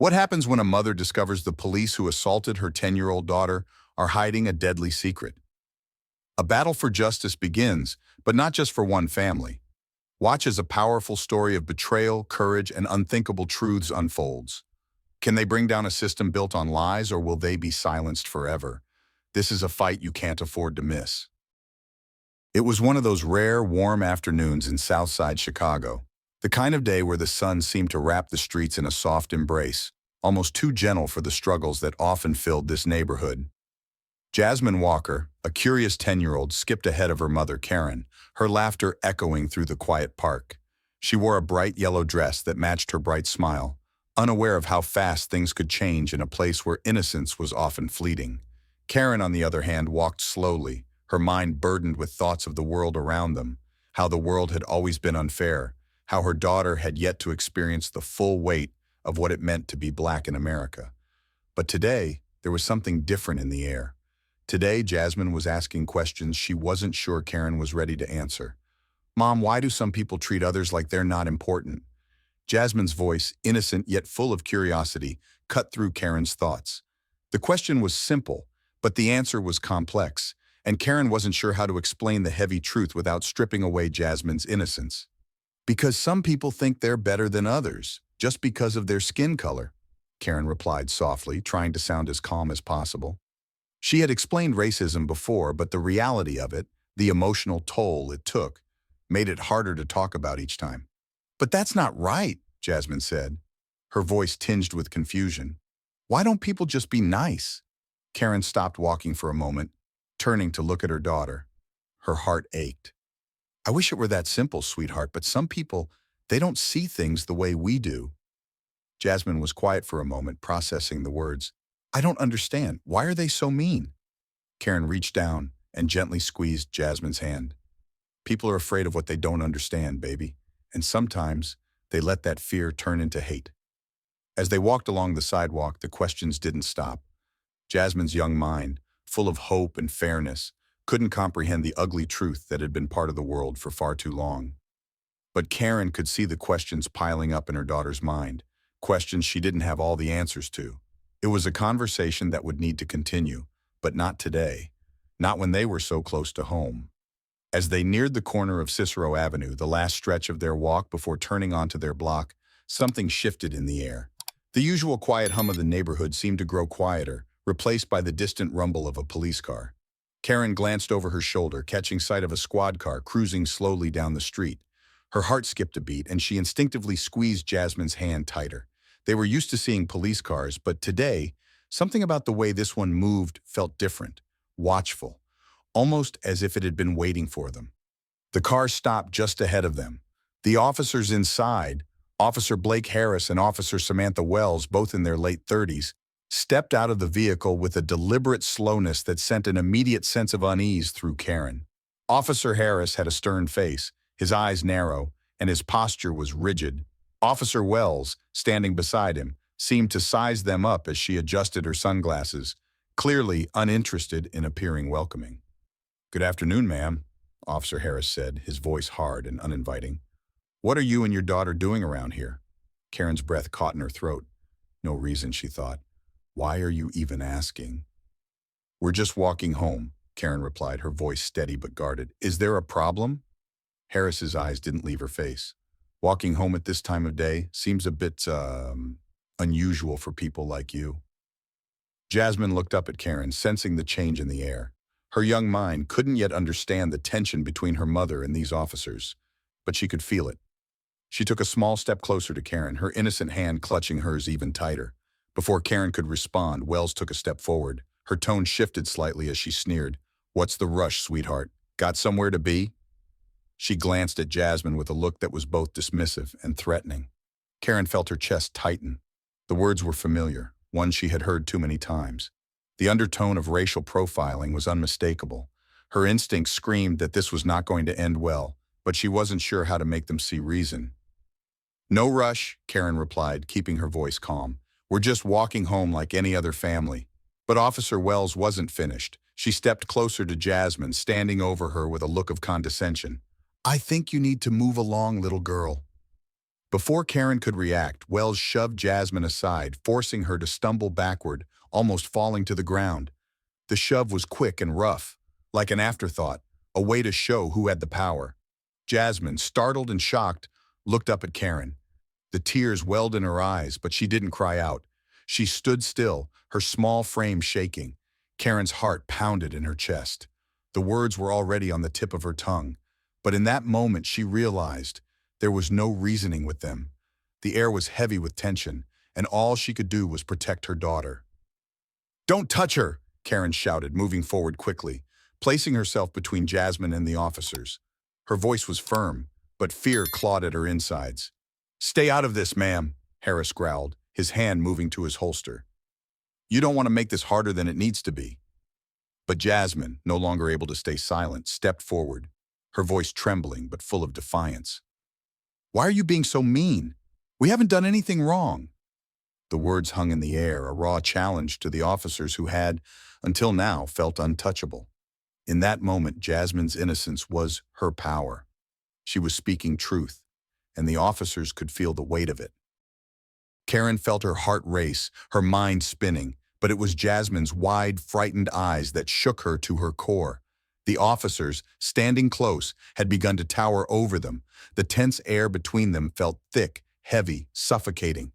What happens when a mother discovers the police who assaulted her 10-year-old daughter are hiding a deadly secret? A battle for justice begins, but not just for one family. Watch as a powerful story of betrayal, courage, and unthinkable truths unfolds. Can they bring down a system built on lies, or will they be silenced forever? This is a fight you can't afford to miss. It was one of those rare, warm afternoons in Southside Chicago, the kind of day where the sun seemed to wrap the streets in a soft embrace, almost too gentle for the struggles that often filled this neighborhood. Jasmine Walker, a curious 10-year-old, skipped ahead of her mother, Karen, her laughter echoing through the quiet park. She wore a bright yellow dress that matched her bright smile, unaware of how fast things could change in a place where innocence was often fleeting. Karen, on the other hand, walked slowly, her mind burdened with thoughts of the world around them, how the world had always been unfair, how her daughter had yet to experience the full weight of what it meant to be Black in America. But today, there was something different in the air. Today, Jasmine was asking questions she wasn't sure Karen was ready to answer. "Mom, why do some people treat others like they're not important?" Jasmine's voice, innocent yet full of curiosity, cut through Karen's thoughts. The question was simple, but the answer was complex, and Karen wasn't sure how to explain the heavy truth without stripping away Jasmine's innocence. "Because some people think they're better than others, just because of their skin color," Karen replied softly, trying to sound as calm as possible. She had explained racism before, but the reality of it, the emotional toll it took, made it harder to talk about each time. "But that's not right," Jasmine said, her voice tinged with confusion. "Why don't people just be nice?" Karen stopped walking for a moment, turning to look at her daughter. Her heart ached. "I wish it were that simple, sweetheart, but some people, they don't see things the way we do." Jasmine was quiet for a moment, processing the words. "I don't understand. Why are they so mean?" Karen reached down and gently squeezed Jasmine's hand. "People are afraid of what they don't understand, baby, and sometimes they let that fear turn into hate." As they walked along the sidewalk, the questions didn't stop. Jasmine's young mind, full of hope and fairness, couldn't comprehend the ugly truth that had been part of the world for far too long. But Karen could see the questions piling up in her daughter's mind, questions she didn't have all the answers to. It was a conversation that would need to continue, but not today, not when they were so close to home. As they neared the corner of Cicero Avenue, the last stretch of their walk before turning onto their block, something shifted in the air. The usual quiet hum of the neighborhood seemed to grow quieter, replaced by the distant rumble of a police car. Karen glanced over her shoulder, catching sight of a squad car cruising slowly down the street. Her heart skipped a beat, and she instinctively squeezed Jasmine's hand tighter. They were used to seeing police cars, but today, something about the way this one moved felt different, watchful, almost as if it had been waiting for them. The car stopped just ahead of them. The officers inside, Officer Blake Harris and Officer Samantha Wells, both in their late 30s, stepped out of the vehicle with a deliberate slowness that sent an immediate sense of unease through Karen. Officer Harris had a stern face, his eyes narrow, and his posture was rigid. Officer Wells, standing beside him, seemed to size them up as she adjusted her sunglasses, clearly uninterested in appearing welcoming. "Good afternoon, ma'am," Officer Harris said, his voice hard and uninviting. "What are you and your daughter doing around here?" Karen's breath caught in her throat. No reason, she thought. Why are you even asking? "We're just walking home," Karen replied, her voice steady but guarded. "Is there a problem?" Harris's eyes didn't leave her face. "Walking home at this time of day seems a bit, unusual for people like you." Jasmine looked up at Karen, sensing the change in the air. Her young mind couldn't yet understand the tension between her mother and these officers, but she could feel it. She took a small step closer to Karen, her innocent hand clutching hers even tighter. Before Karen could respond, Wells took a step forward. Her tone shifted slightly as she sneered. "What's the rush, sweetheart? Got somewhere to be?" She glanced at Jasmine with a look that was both dismissive and threatening. Karen felt her chest tighten. The words were familiar, ones she had heard too many times. The undertone of racial profiling was unmistakable. Her instincts screamed that this was not going to end well, but she wasn't sure how to make them see reason. "No rush," Karen replied, keeping her voice calm. "We're just walking home like any other family." But Officer Wells wasn't finished. She stepped closer to Jasmine, standing over her with a look of condescension. "I think you need to move along, little girl." Before Karen could react, Wells shoved Jasmine aside, forcing her to stumble backward, almost falling to the ground. The shove was quick and rough, like an afterthought, a way to show who had the power. Jasmine, startled and shocked, looked up at Karen. The tears welled in her eyes, but she didn't cry out. She stood still, her small frame shaking. Karen's heart pounded in her chest. The words were already on the tip of her tongue, but in that moment she realized there was no reasoning with them. The air was heavy with tension, and all she could do was protect her daughter. "Don't touch her!" Karen shouted, moving forward quickly, placing herself between Jasmine and the officers. Her voice was firm, but fear clawed at her insides. "Stay out of this, ma'am," Harris growled, his hand moving to his holster. "You don't want to make this harder than it needs to be." But Jasmine, no longer able to stay silent, stepped forward, her voice trembling but full of defiance. "Why are you being so mean? We haven't done anything wrong." The words hung in the air, a raw challenge to the officers who had, until now, felt untouchable. In that moment, Jasmine's innocence was her power. She was speaking truth, and the officers could feel the weight of it. Karen felt her heart race, her mind spinning, but it was Jasmine's wide, frightened eyes that shook her to her core. The officers, standing close, had begun to tower over them. The tense air between them felt thick, heavy, suffocating.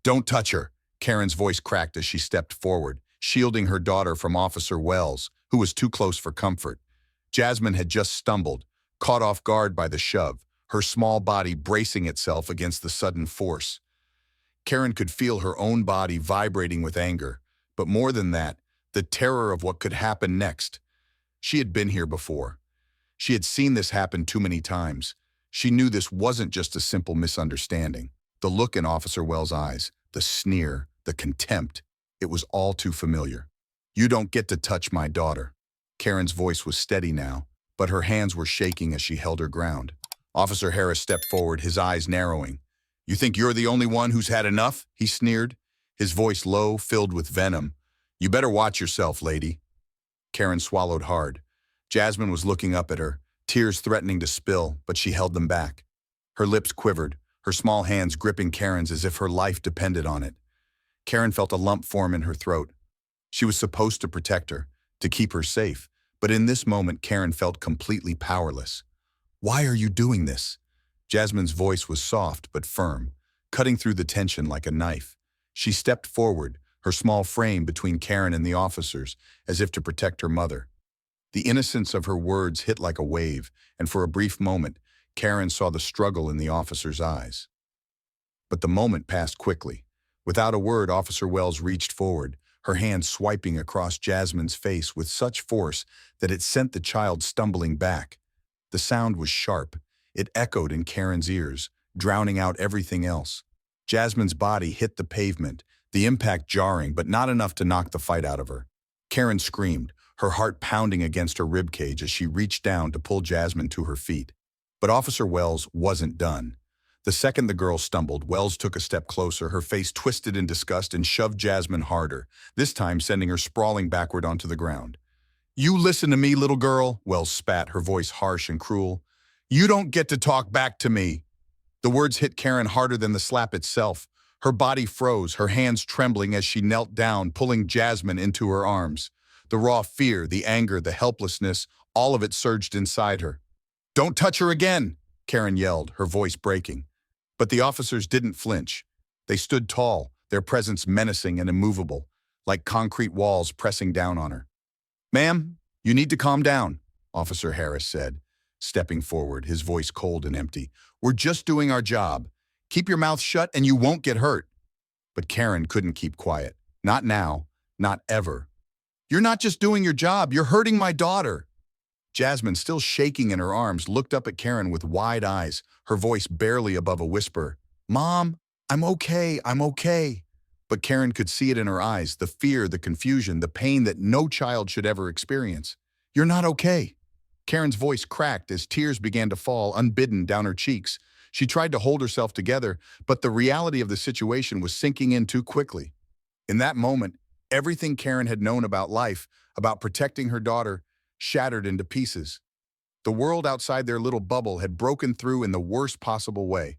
"Don't touch her," Karen's voice cracked as she stepped forward, shielding her daughter from Officer Wells, who was too close for comfort. Jasmine had just stumbled, caught off guard by the shove, her small body bracing itself against the sudden force. Karen could feel her own body vibrating with anger, but more than that, the terror of what could happen next. She had been here before. She had seen this happen too many times. She knew this wasn't just a simple misunderstanding. The look in Officer Wells' eyes, the sneer, the contempt, it was all too familiar. "You don't get to touch my daughter." Karen's voice was steady now, but her hands were shaking as she held her ground. Officer Harris stepped forward, his eyes narrowing. "You think you're the only one who's had enough?" he sneered, his voice low, filled with venom. "You better watch yourself, lady." Karen swallowed hard. Jasmine was looking up at her, tears threatening to spill, but she held them back. Her lips quivered, her small hands gripping Karen's as if her life depended on it. Karen felt a lump form in her throat. She was supposed to protect her, to keep her safe, but in this moment Karen felt completely powerless. "Why are you doing this?" Jasmine's voice was soft but firm, cutting through the tension like a knife. She stepped forward, her small frame between Karen and the officers, as if to protect her mother. The innocence of her words hit like a wave, and for a brief moment, Karen saw the struggle in the officer's eyes. But the moment passed quickly. Without a word, Officer Wells reached forward, her hand swiping across Jasmine's face with such force that it sent the child stumbling back. The sound was sharp. It echoed in Karen's ears, drowning out everything else. Jasmine's body hit the pavement, the impact jarring, but not enough to knock the fight out of her. Karen screamed, her heart pounding against her ribcage as she reached down to pull Jasmine to her feet. But Officer Wells wasn't done. The second the girl stumbled, Wells took a step closer, her face twisted in disgust, and shoved Jasmine harder, this time sending her sprawling backward onto the ground. "You listen to me, little girl," Wells spat, her voice harsh and cruel. "You don't get to talk back to me." The words hit Karen harder than the slap itself. Her body froze, her hands trembling as she knelt down, pulling Jasmine into her arms. The raw fear, the anger, the helplessness, all of it surged inside her. "Don't touch her again," Karen yelled, her voice breaking. But the officers didn't flinch. They stood tall, their presence menacing and immovable, like concrete walls pressing down on her. "Ma'am, you need to calm down," Officer Harris said, stepping forward, his voice cold and empty. "We're just doing our job. Keep your mouth shut and you won't get hurt." But Karen couldn't keep quiet. Not now, not ever. "You're not just doing your job, you're hurting my daughter." Jasmine, still shaking in her arms, looked up at Karen with wide eyes, her voice barely above a whisper. "Mom, I'm okay, I'm okay." But Karen could see it in her eyes, the fear, the confusion, the pain that no child should ever experience. "You're not okay." Karen's voice cracked as tears began to fall unbidden down her cheeks. She tried to hold herself together, but the reality of the situation was sinking in too quickly. In that moment, everything Karen had known about life, about protecting her daughter, shattered into pieces. The world outside their little bubble had broken through in the worst possible way.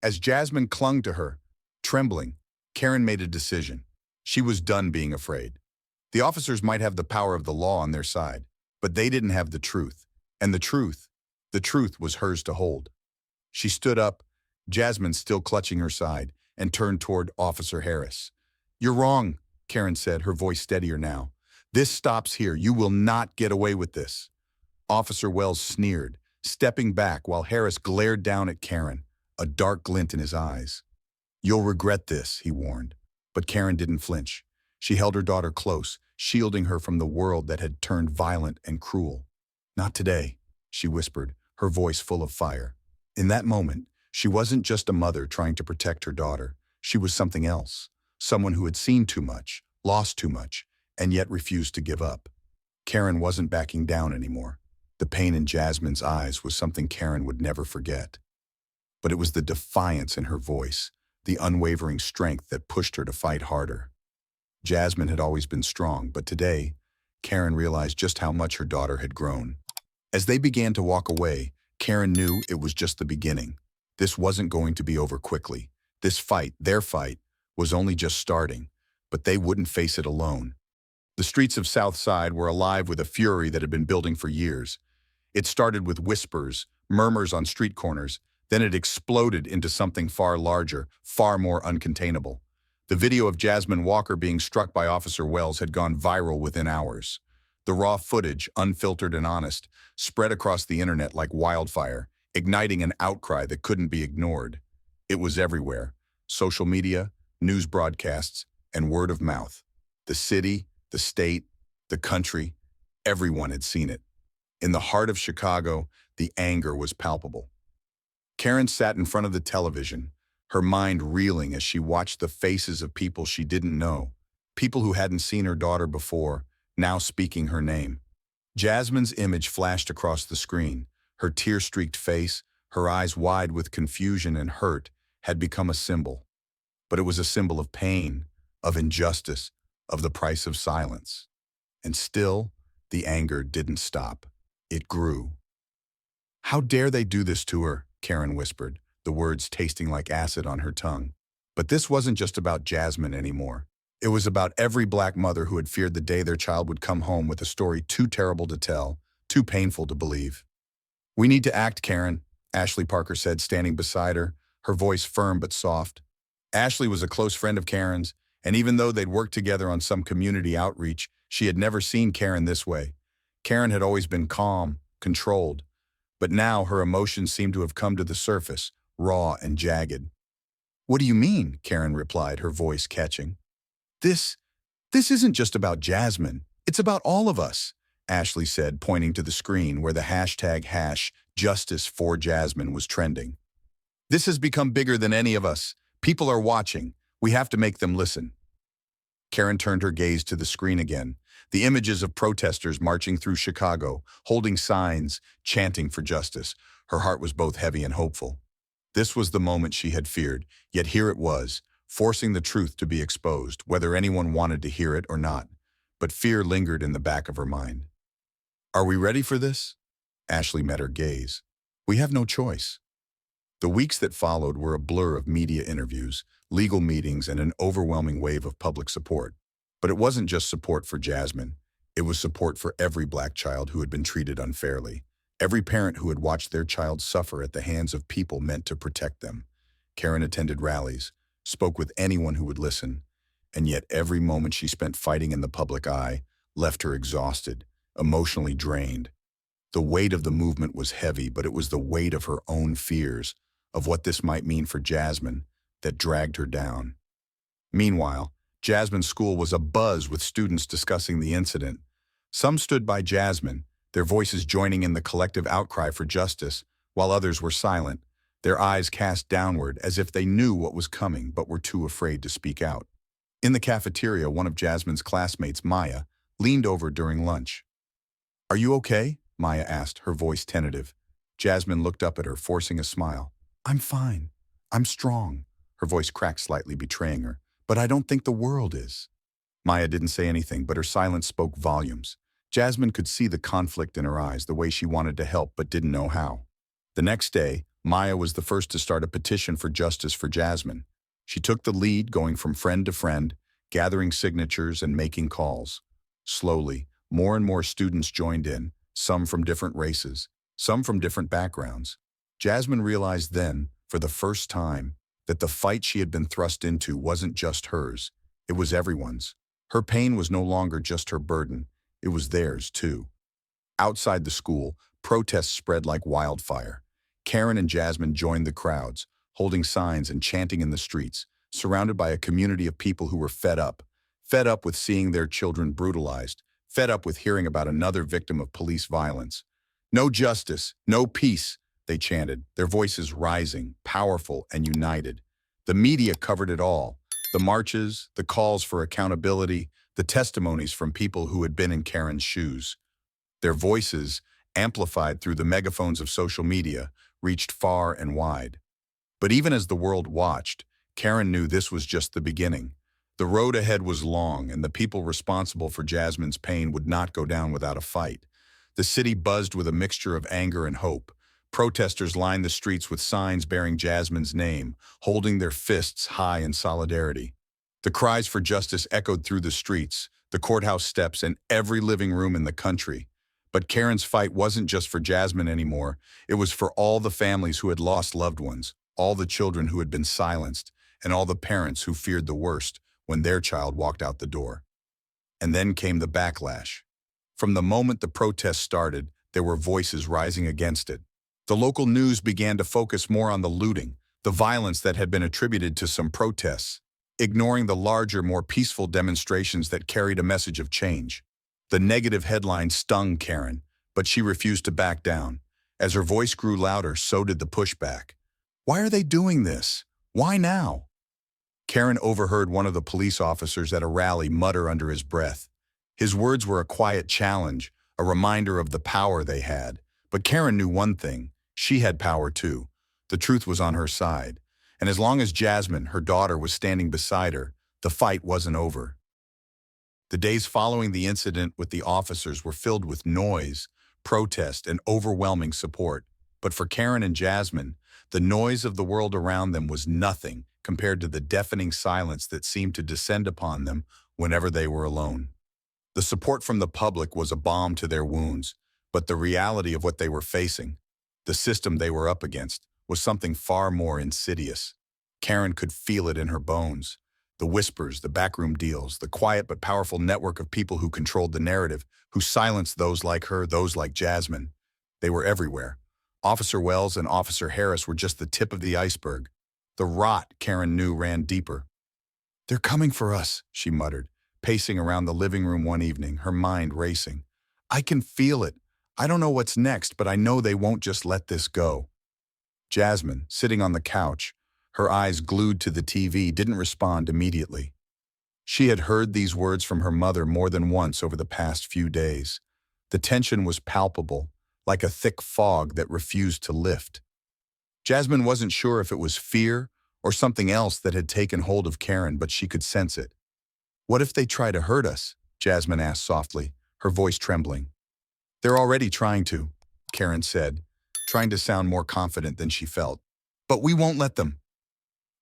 As Jasmine clung to her, trembling, Karen made a decision. She was done being afraid. The officers might have the power of the law on their side, but they didn't have the truth. And the truth was hers to hold. She stood up, Jasmine still clutching her side, and turned toward Officer Harris. "You're wrong," Karen said, her voice steadier now. "This stops here. You will not get away with this." Officer Wells sneered, stepping back while Harris glared down at Karen, a dark glint in his eyes. "You'll regret this," he warned. But Karen didn't flinch. She held her daughter close, shielding her from the world that had turned violent and cruel. "Not today," she whispered, her voice full of fire. In that moment, she wasn't just a mother trying to protect her daughter. She was something else, someone who had seen too much, lost too much, and yet refused to give up. Karen wasn't backing down anymore. The pain in Jasmine's eyes was something Karen would never forget. But it was the defiance in her voice, the unwavering strength that pushed her to fight harder. Jasmine had always been strong, but today, Karen realized just how much her daughter had grown. As they began to walk away, Karen knew it was just the beginning. This wasn't going to be over quickly. This fight, their fight, was only just starting, but they wouldn't face it alone. The streets of South Side were alive with a fury that had been building for years. It started with whispers, murmurs on street corners, then it exploded into something far larger, far more uncontainable. The video of Jasmine Walker being struck by Officer Wells had gone viral within hours. The raw footage, unfiltered and honest, spread across the internet like wildfire, igniting an outcry that couldn't be ignored. It was everywhere: social media, news broadcasts, and word of mouth. The city, the state, the country, everyone had seen it. In the heart of Chicago, the anger was palpable. Karen sat in front of the television, her mind reeling as she watched the faces of people she didn't know, people who hadn't seen her daughter before, now speaking her name. Jasmine's image flashed across the screen. Her tear-streaked face, her eyes wide with confusion and hurt, had become a symbol. But it was a symbol of pain, of injustice, of the price of silence. And still, the anger didn't stop. It grew. "How dare they do this to her?" Karen whispered, the words tasting like acid on her tongue. But this wasn't just about Jasmine anymore. It was about every black mother who had feared the day their child would come home with a story too terrible to tell, too painful to believe. "We need to act, Karen," Ashley Parker said, standing beside her, her voice firm but soft. Ashley was a close friend of Karen's, and even though they'd worked together on some community outreach, she had never seen Karen this way. Karen had always been calm, controlled, but now her emotions seemed to have come to the surface, raw and jagged. "What do you mean?" Karen replied, her voice catching. This isn't just about Jasmine. It's about all of us," Ashley said, pointing to the screen where the hashtag #JusticeForJasmine was trending. "This has become bigger than any of us. People are watching. We have to make them listen." Karen turned her gaze to the screen again. The images of protesters marching through Chicago, holding signs, chanting for justice. Her heart was both heavy and hopeful. This was the moment she had feared, yet here it was, forcing the truth to be exposed, whether anyone wanted to hear it or not. But fear lingered in the back of her mind. "Are we ready for this?" Ashley met her gaze. "We have no choice." The weeks that followed were a blur of media interviews, legal meetings, and an overwhelming wave of public support. But it wasn't just support for Jasmine. It was support for every black child who had been treated unfairly, every parent who had watched their child suffer at the hands of people meant to protect them. Karen attended rallies, spoke with anyone who would listen, and yet every moment she spent fighting in the public eye left her exhausted, emotionally drained. The weight of the movement was heavy, but it was the weight of her own fears, of what this might mean for Jasmine, that dragged her down. Meanwhile, Jasmine's school was abuzz with students discussing the incident. Some stood by Jasmine, their voices joining in the collective outcry for justice, while others were silent, their eyes cast downward as if they knew what was coming but were too afraid to speak out. In the cafeteria, one of Jasmine's classmates, Maya, leaned over during lunch. "Are you okay?" Maya asked, her voice tentative. Jasmine looked up at her, forcing a smile. "I'm fine. I'm strong." Her voice cracked slightly, betraying her. "But I don't think the world is." Maya didn't say anything, but her silence spoke volumes. Jasmine could see the conflict in her eyes, the way she wanted to help but didn't know how. The next day, Maya was the first to start a petition for justice for Jasmine. She took the lead, going from friend to friend, gathering signatures and making calls. Slowly, more and more students joined in, some from different races, some from different backgrounds. Jasmine realized then, for the first time, that the fight she had been thrust into wasn't just hers, it was everyone's. Her pain was no longer just her burden, it was theirs too. Outside the school, protests spread like wildfire. Karen and Jasmine joined the crowds, holding signs and chanting in the streets, surrounded by a community of people who were fed up with seeing their children brutalized, fed up with hearing about another victim of police violence. No justice, no peace, they chanted, their voices rising, powerful and united. The media covered it all. The marches, the calls for accountability, the testimonies from people who had been in Karen's shoes. Their voices, amplified through the megaphones of social media, reached far and wide. But even as the world watched, Karen knew this was just the beginning. The road ahead was long, and the people responsible for Jasmine's pain would not go down without a fight. The city buzzed with a mixture of anger and hope. Protesters lined the streets with signs bearing Jasmine's name, holding their fists high in solidarity. The cries for justice echoed through the streets, the courthouse steps, and every living room in the country. But Karen's fight wasn't just for Jasmine anymore. It was for all the families who had lost loved ones, all the children who had been silenced, and all the parents who feared the worst when their child walked out the door. And then came the backlash. From the moment the protests started, there were voices rising against it. The local news began to focus more on the looting, the violence that had been attributed to some protests, ignoring the larger, more peaceful demonstrations that carried a message of change. The negative headlines stung Karen, but she refused to back down. As her voice grew louder, so did the pushback. Why are they doing this? Why now? Karen overheard one of the police officers at a rally mutter under his breath. His words were a quiet challenge, a reminder of the power they had. But Karen knew one thing, she had power too. The truth was on her side. And as long as Jasmine, her daughter, was standing beside her, the fight wasn't over. The days following the incident with the officers were filled with noise, protest, and overwhelming support. But for Karen and Jasmine, the noise of the world around them was nothing compared to the deafening silence that seemed to descend upon them whenever they were alone. The support from the public was a balm to their wounds, but the reality of what they were facing, the system they were up against, was something far more insidious. Karen could feel it in her bones. The whispers, the backroom deals, the quiet but powerful network of people who controlled the narrative, who silenced those like her, those like Jasmine. They were everywhere. Officer Wells and Officer Harris were just the tip of the iceberg. The rot, Karen knew, ran deeper. "They're coming for us," she muttered, pacing around the living room one evening, her mind racing. "I can feel it. I don't know what's next, but I know they won't just let this go." Jasmine, sitting on the couch, her eyes glued to the TV, didn't respond immediately. She had heard these words from her mother more than once over the past few days. The tension was palpable, like a thick fog that refused to lift. Jasmine wasn't sure if it was fear or something else that had taken hold of Karen, but she could sense it. "What if they try to hurt us?" Jasmine asked softly, her voice trembling. "They're already trying to," Karen said, trying to sound more confident than she felt. "But we won't let them."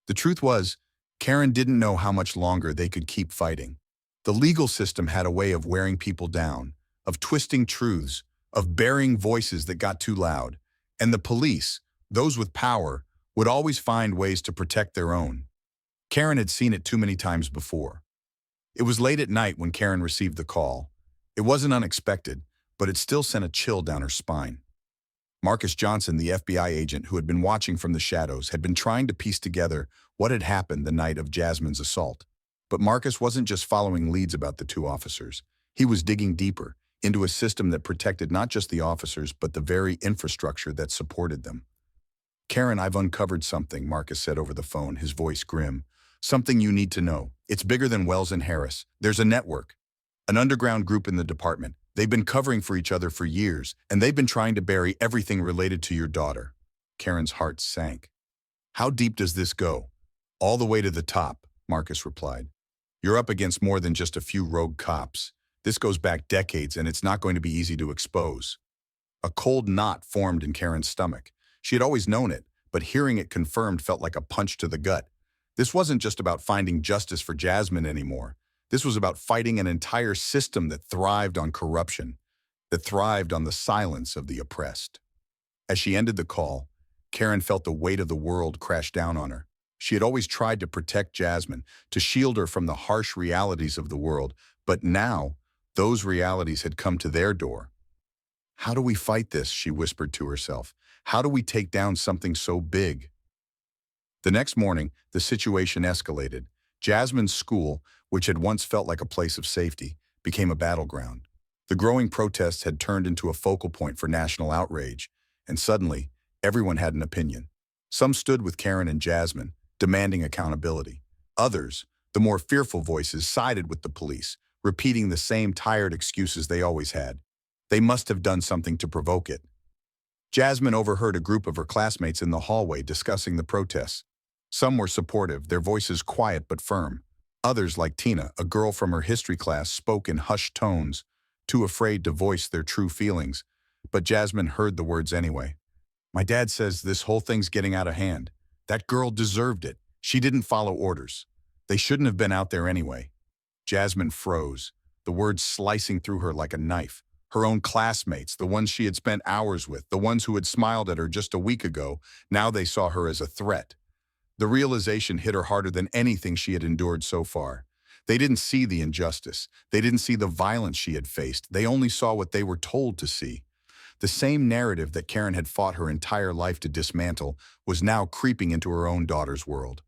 The truth was, Karen didn't know how much longer they could keep fighting. The legal system had a way of wearing people down, of twisting truths, of burying voices that got too loud. And the police, those with power, would always find ways to protect their own. Karen had seen it too many times before. It was late at night when Karen received the call. It wasn't unexpected, but it still sent a chill down her spine. Marcus Johnson, the FBI agent who had been watching from the shadows, had been trying to piece together what had happened the night of Jasmine's assault. But Marcus wasn't just following leads about the two officers. He was digging deeper, into a system that protected not just the officers, but the very infrastructure that supported them. "Karen, I've uncovered something," Marcus said over the phone, his voice grim. "Something you need to know. It's bigger than Wells and Harris. There's a network, an underground group in the department. They've been covering for each other for years, and they've been trying to bury everything related to your daughter." Karen's heart sank. "How deep does this go?" "All the way to the top," Marcus replied. "You're up against more than just a few rogue cops. This goes back decades, and it's not going to be easy to expose." A cold knot formed in Karen's stomach. She had always known it, but hearing it confirmed felt like a punch to the gut. This wasn't just about finding justice for Jasmine anymore. This was about fighting an entire system that thrived on corruption, that thrived on the silence of the oppressed. As she ended the call, Karen felt the weight of the world crash down on her. She had always tried to protect Jasmine, to shield her from the harsh realities of the world, but now those realities had come to their door. "How do we fight this?" she whispered to herself. "How do we take down something so big?" The next morning, the situation escalated. Jasmine's school, which had once felt like a place of safety, became a battleground. The growing protests had turned into a focal point for national outrage, and suddenly, everyone had an opinion. Some stood with Karen and Jasmine, demanding accountability. Others, the more fearful voices, sided with the police, repeating the same tired excuses they always had. They must have done something to provoke it. Jasmine overheard a group of her classmates in the hallway discussing the protests. Some were supportive, their voices quiet but firm. Others, like Tina, a girl from her history class, spoke in hushed tones, too afraid to voice their true feelings. But Jasmine heard the words anyway. "My dad says this whole thing's getting out of hand. That girl deserved it. She didn't follow orders. They shouldn't have been out there anyway." Jasmine froze, the words slicing through her like a knife. Her own classmates, the ones she had spent hours with, the ones who had smiled at her just a week ago, now they saw her as a threat. The realization hit her harder than anything she had endured so far. They didn't see the injustice. They didn't see the violence she had faced. They only saw what they were told to see. The same narrative that Karen had fought her entire life to dismantle was now creeping into her own daughter's world.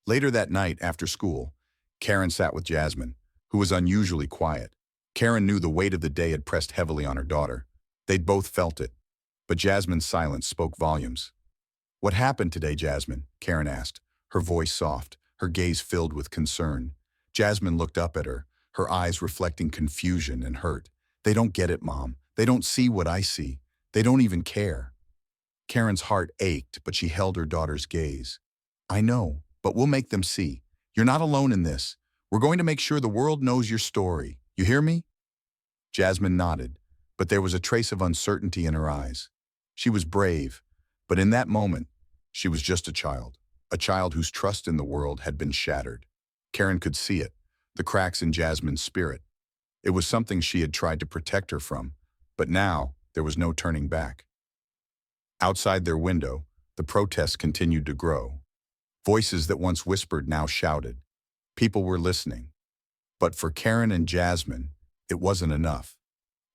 Later that night, after school, Karen sat with Jasmine, who was unusually quiet. Karen knew the weight of the day had pressed heavily on her daughter. They'd both felt it. But Jasmine's silence spoke volumes. "What happened today, Jasmine?" Karen asked, her voice soft, her gaze filled with concern. Jasmine looked up at her, her eyes reflecting confusion and hurt. "They don't get it, Mom. They don't see what I see. They don't even care." Karen's heart ached, but she held her daughter's gaze. "I know, but we'll make them see. You're not alone in this. We're going to make sure the world knows your story. You hear me?" Jasmine nodded, but there was a trace of uncertainty in her eyes. She was brave, but in that moment, she was just a child whose trust in the world had been shattered. Karen could see it, the cracks in Jasmine's spirit. It was something she had tried to protect her from, but now there was no turning back. Outside their window, the protests continued to grow. Voices that once whispered now shouted. People were listening. But for Karen and Jasmine, it wasn't enough.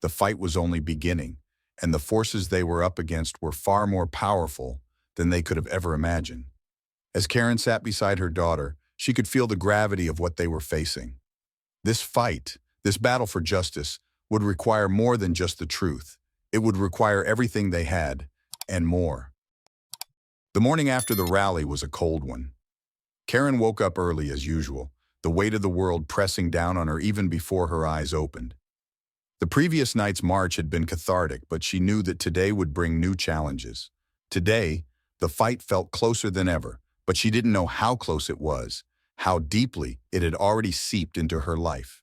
The fight was only beginning, and the forces they were up against were far more powerful than they could have ever imagined. As Karen sat beside her daughter, she could feel the gravity of what they were facing. This fight, this battle for justice, would require more than just the truth. It would require everything they had, and more. The morning after the rally was a cold one. Karen woke up early as usual, the weight of the world pressing down on her even before her eyes opened. The previous night's march had been cathartic, but she knew that today would bring new challenges. Today, the fight felt closer than ever, but she didn't know how close it was, how deeply it had already seeped into her life.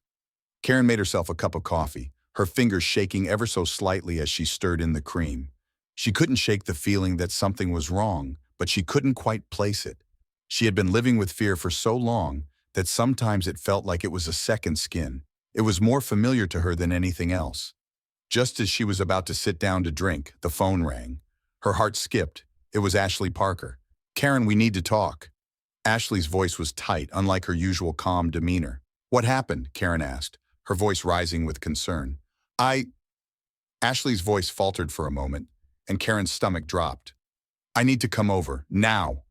Karen made herself a cup of coffee, her fingers shaking ever so slightly as she stirred in the cream. She couldn't shake the feeling that something was wrong, but she couldn't quite place it. She had been living with fear for so long that sometimes it felt like it was a second skin. It was more familiar to her than anything else. Just as she was about to sit down to drink, the phone rang. Her heart skipped. It was Ashley Parker. "Karen, we need to talk." Ashley's voice was tight, unlike her usual calm demeanor. "What happened?" Karen asked, her voice rising with concern. Ashley's voice faltered for a moment, and Karen's stomach dropped. "I need to come over, now."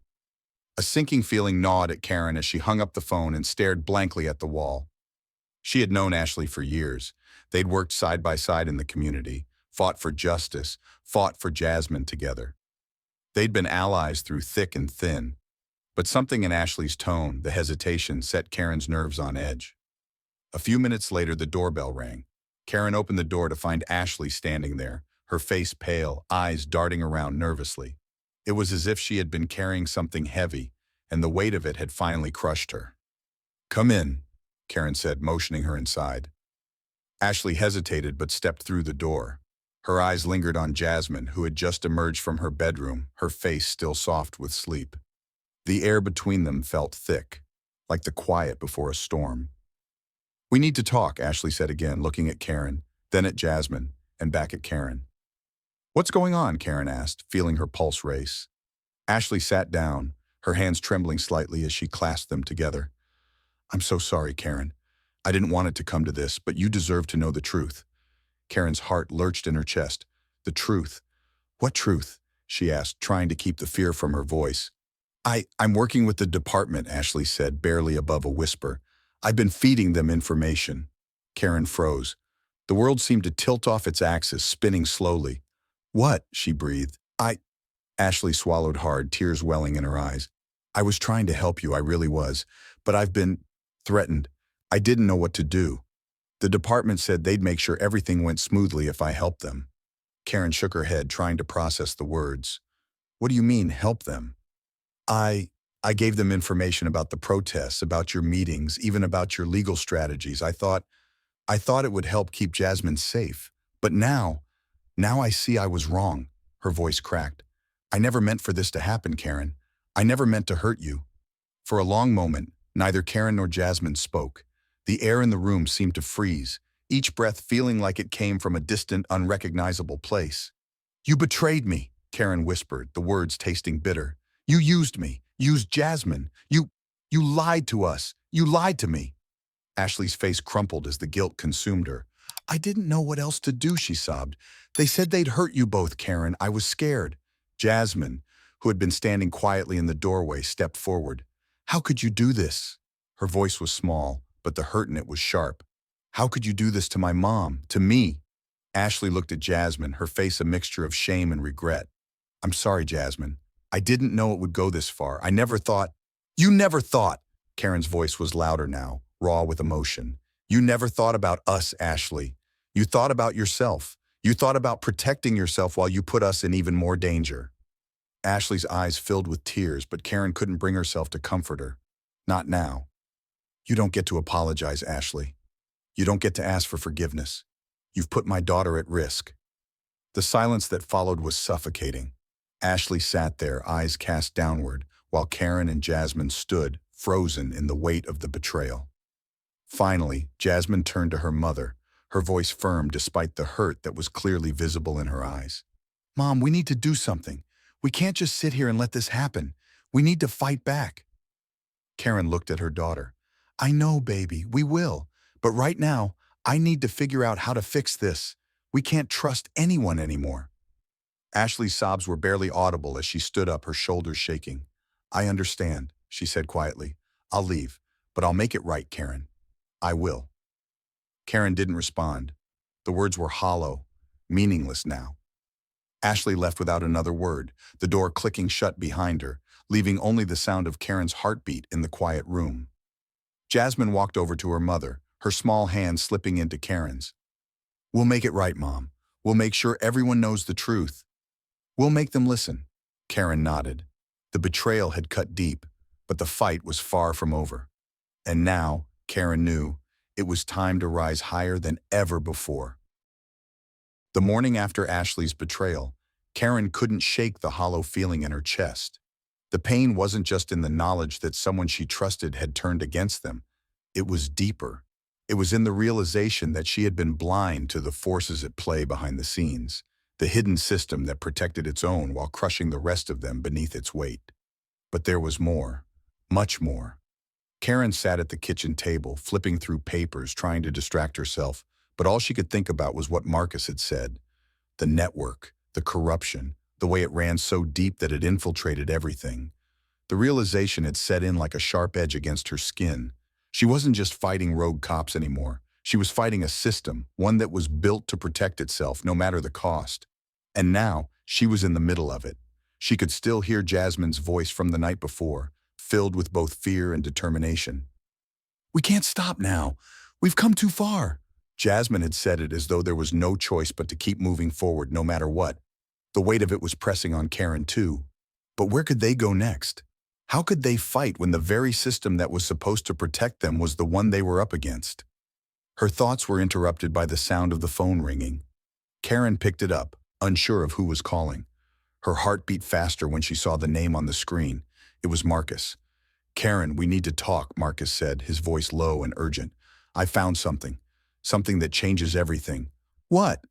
A sinking feeling gnawed at Karen as she hung up the phone and stared blankly at the wall. She had known Ashley for years. They'd worked side by side in the community, fought for justice, fought for Jasmine together. They'd been allies through thick and thin. But something in Ashley's tone, the hesitation, set Karen's nerves on edge. A few minutes later, the doorbell rang. Karen opened the door to find Ashley standing there, her face pale, eyes darting around nervously. It was as if she had been carrying something heavy, and the weight of it had finally crushed her. "Come in," Karen said, motioning her inside. Ashley hesitated but stepped through the door. Her eyes lingered on Jasmine, who had just emerged from her bedroom, her face still soft with sleep. The air between them felt thick, like the quiet before a storm. "We need to talk," Ashley said again, looking at Karen, then at Jasmine, and back at Karen. "What's going on?" Karen asked, feeling her pulse race. Ashley sat down, her hands trembling slightly as she clasped them together. "I'm so sorry, Karen. I didn't want it to come to this, but you deserve to know the truth." Karen's heart lurched in her chest. "The truth? What truth?" she asked, trying to keep the fear from her voice. I'm working with the department," Ashley said, barely above a whisper. "I've been feeding them information." Karen froze. The world seemed to tilt off its axis, spinning slowly. "What?" she breathed. Ashley swallowed hard, tears welling in her eyes. "I was trying to help you, I really was. But I've been threatened. I didn't know what to do. The department said they'd make sure everything went smoothly if I helped them." Karen shook her head, trying to process the words. "What do you mean, help them?" I gave them information about the protests, about your meetings, even about your legal strategies. I thought it would help keep Jasmine safe. But now I see I was wrong." Her voice cracked. "I never meant for this to happen, Karen. I never meant to hurt you." For a long moment, neither Karen nor Jasmine spoke. The air in the room seemed to freeze, each breath feeling like it came from a distant, unrecognizable place. "You betrayed me," Karen whispered, the words tasting bitter. "You used me, used Jasmine. You lied to us. You lied to me." Ashley's face crumpled as the guilt consumed her. "I didn't know what else to do," she sobbed. "They said they'd hurt you both, Karen. I was scared." Jasmine, who had been standing quietly in the doorway, stepped forward. "How could you do this?" Her voice was small, but the hurt in it was sharp. "How could you do this to my mom, to me?" Ashley looked at Jasmine, her face a mixture of shame and regret. "I'm sorry, Jasmine. I didn't know it would go this far. I never thought—" "You never thought!" Karen's voice was louder now, raw with emotion. "You never thought about us, Ashley. You thought about yourself. You thought about protecting yourself while you put us in even more danger." Ashley's eyes filled with tears, but Karen couldn't bring herself to comfort her. "Not now. You don't get to apologize, Ashley. You don't get to ask for forgiveness. You've put my daughter at risk." The silence that followed was suffocating. Ashley sat there, eyes cast downward, while Karen and Jasmine stood, frozen in the weight of the betrayal. Finally, Jasmine turned to her mother, her voice firm despite the hurt that was clearly visible in her eyes. "Mom, we need to do something. We can't just sit here and let this happen. We need to fight back." Karen looked at her daughter. "I know, baby, we will. But right now, I need to figure out how to fix this. We can't trust anyone anymore." Ashley's sobs were barely audible as she stood up, her shoulders shaking. "I understand," she said quietly. "I'll leave, but I'll make it right, Karen. I will." Karen didn't respond. The words were hollow, meaningless now. Ashley left without another word, the door clicking shut behind her, leaving only the sound of Karen's heartbeat in the quiet room. Jasmine walked over to her mother, her small hand slipping into Karen's. "We'll make it right, Mom. We'll make sure everyone knows the truth. We'll make them listen." Karen nodded. The betrayal had cut deep, but the fight was far from over. And now, Karen knew, it was time to rise higher than ever before. The morning after Ashley's betrayal, Karen couldn't shake the hollow feeling in her chest. The pain wasn't just in the knowledge that someone she trusted had turned against them. It was deeper. It was in the realization that she had been blind to the forces at play behind the scenes, the hidden system that protected its own while crushing the rest of them beneath its weight. But there was more, much more. Karen sat at the kitchen table, flipping through papers, trying to distract herself, but all she could think about was what Marcus had said. The network, the corruption, the way it ran so deep that it infiltrated everything. The realization had set in like a sharp edge against her skin. She wasn't just fighting rogue cops anymore. She was fighting a system, one that was built to protect itself, no matter the cost. And now, she was in the middle of it. She could still hear Jasmine's voice from the night before, filled with both fear and determination. "We can't stop now. We've come too far." Jasmine had said it as though there was no choice but to keep moving forward no matter what. The weight of it was pressing on Karen too. But where could they go next? How could they fight when the very system that was supposed to protect them was the one they were up against? Her thoughts were interrupted by the sound of the phone ringing. Karen picked it up, unsure of who was calling. Her heart beat faster when she saw the name on the screen. It was Marcus. "Karen, we need to talk," Marcus said, his voice low and urgent. "I found something. Something that changes everything." "What?"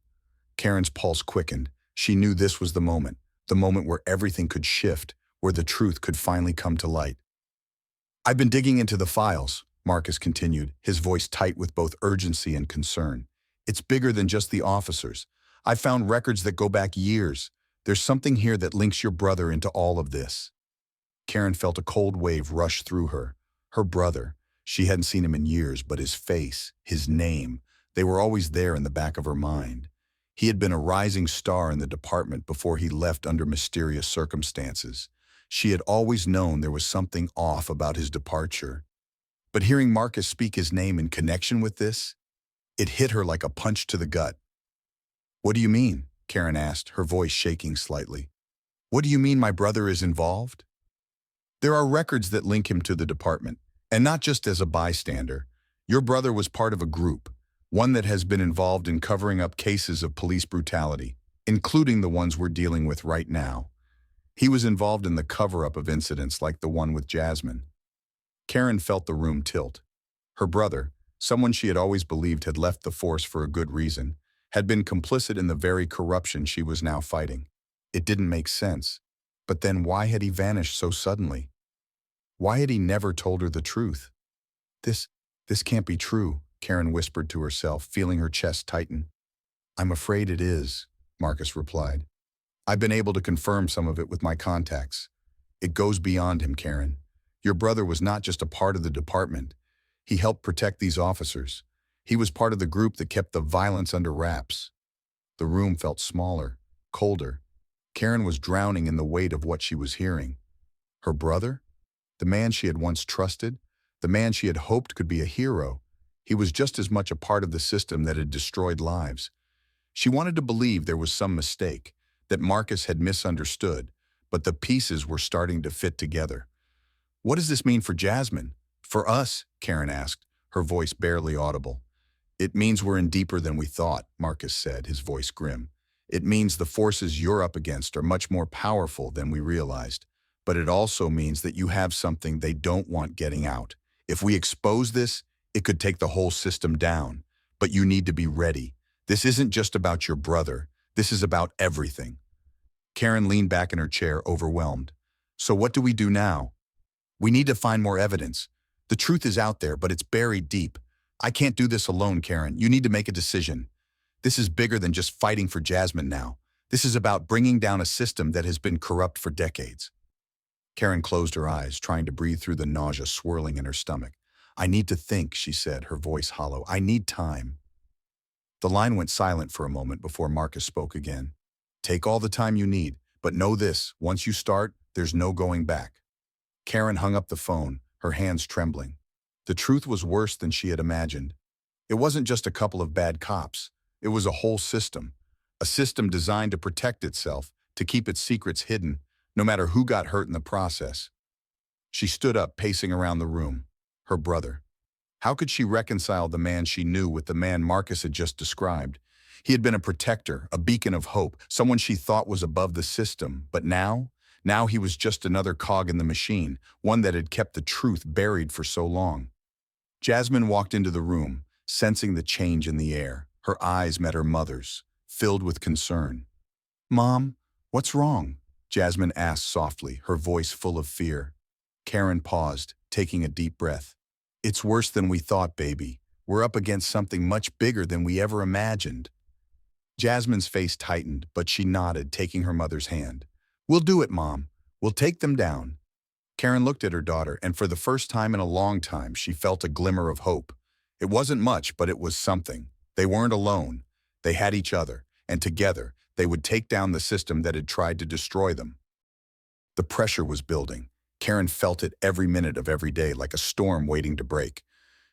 Karen's pulse quickened. She knew this was the moment where everything could shift, where the truth could finally come to light. "I've been digging into the files," Marcus continued, his voice tight with both urgency and concern. "It's bigger than just the officers. I found records that go back years. There's something here that links your brother into all of this." Karen felt a cold wave rush through her. Her brother. She hadn't seen him in years, but his face, his name, they were always there in the back of her mind. He had been a rising star in the department before he left under mysterious circumstances. She had always known there was something off about his departure. But hearing Marcus speak his name in connection with this, it hit her like a punch to the gut. "What do you mean?" Karen asked, her voice shaking slightly. "What do you mean my brother is involved?" "There are records that link him to the department, and not just as a bystander. Your brother was part of a group, one that has been involved in covering up cases of police brutality, including the ones we're dealing with right now. He was involved in the cover-up of incidents like the one with Jasmine." Karen felt the room tilt. Her brother, someone she had always believed had left the force for a good reason, had been complicit in the very corruption she was now fighting. It didn't make sense. But then why had he vanished so suddenly? Why had he never told her the truth? This can't be true," Karen whispered to herself, feeling her chest tighten. "I'm afraid it is," Marcus replied. "I've been able to confirm some of it with my contacts. It goes beyond him, Karen. Your brother was not just a part of the department. He helped protect these officers. He was part of the group that kept the violence under wraps." The room felt smaller, colder. Karen was drowning in the weight of what she was hearing. Her brother? The man she had once trusted? The man she had hoped could be a hero? He was just as much a part of the system that had destroyed lives. She wanted to believe there was some mistake, that Marcus had misunderstood, but the pieces were starting to fit together. "What does this mean for Jasmine? For us?" Karen asked, her voice barely audible. "It means we're in deeper than we thought," Marcus said, his voice grim. "It means the forces you're up against are much more powerful than we realized. But it also means that you have something they don't want getting out. If we expose this, it could take the whole system down. But you need to be ready. This isn't just about your brother. This is about everything." Karen leaned back in her chair, overwhelmed. "So what do we do now?" "We need to find more evidence. The truth is out there, but it's buried deep. I can't do this alone, Karen. You need to make a decision. This is bigger than just fighting for Jasmine now. This is about bringing down a system that has been corrupt for decades." Karen closed her eyes, trying to breathe through the nausea swirling in her stomach. "I need to think," she said, her voice hollow. "I need time." The line went silent for a moment before Marcus spoke again. "Take all the time you need, but know this, once you start, there's no going back." Karen hung up the phone, her hands trembling. The truth was worse than she had imagined. It wasn't just a couple of bad cops. It was a whole system. A system designed to protect itself, to keep its secrets hidden, no matter who got hurt in the process. She stood up, pacing around the room. Her brother. How could she reconcile the man she knew with the man Marcus had just described? He had been a protector, a beacon of hope, someone she thought was above the system. But now he was just another cog in the machine, one that had kept the truth buried for so long. Jasmine walked into the room, sensing the change in the air. Her eyes met her mother's, filled with concern. "Mom, what's wrong?" Jasmine asked softly, her voice full of fear. Karen paused, taking a deep breath. "It's worse than we thought, baby. We're up against something much bigger than we ever imagined." Jasmine's face tightened, but she nodded, taking her mother's hand. "We'll do it, Mom. We'll take them down." Karen looked at her daughter, and for the first time in a long time, she felt a glimmer of hope. It wasn't much, but it was something. They weren't alone. They had each other, and together, they would take down the system that had tried to destroy them. The pressure was building. Karen felt it every minute of every day, like a storm waiting to break.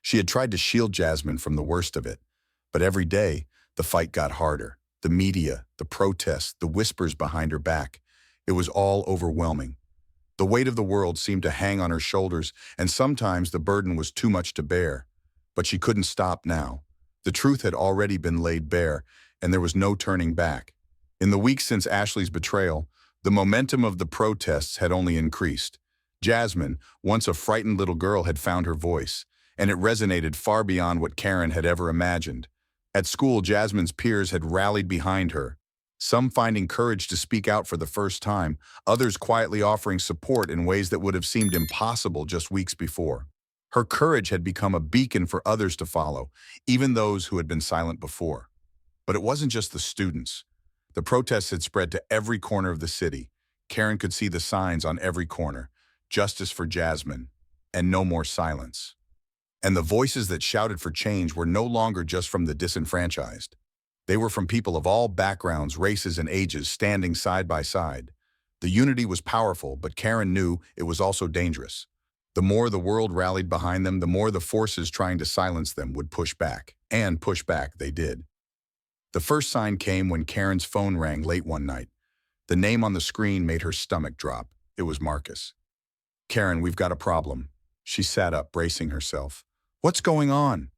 She had tried to shield Jasmine from the worst of it, but every day, the fight got harder. The media, the protests, the whispers behind her back. It was all overwhelming. The weight of the world seemed to hang on her shoulders, and sometimes the burden was too much to bear. But she couldn't stop now. The truth had already been laid bare, and there was no turning back. In the weeks since Ashley's betrayal, the momentum of the protests had only increased. Jasmine, once a frightened little girl, had found her voice, and it resonated far beyond what Karen had ever imagined. At school, Jasmine's peers had rallied behind her, some finding courage to speak out for the first time, others quietly offering support in ways that would have seemed impossible just weeks before. Her courage had become a beacon for others to follow, even those who had been silent before. But it wasn't just the students. The protests had spread to every corner of the city. Karen could see the signs on every corner: justice for Jasmine, and no more silence. And the voices that shouted for change were no longer just from the disenfranchised. They were from people of all backgrounds, races, and ages standing side by side. The unity was powerful, but Karen knew it was also dangerous. The more the world rallied behind them, the more the forces trying to silence them would push back. And push back they did. The first sign came when Karen's phone rang late one night. The name on the screen made her stomach drop. It was Marcus. "Karen, we've got a problem." She sat up, bracing herself. "What's going on?"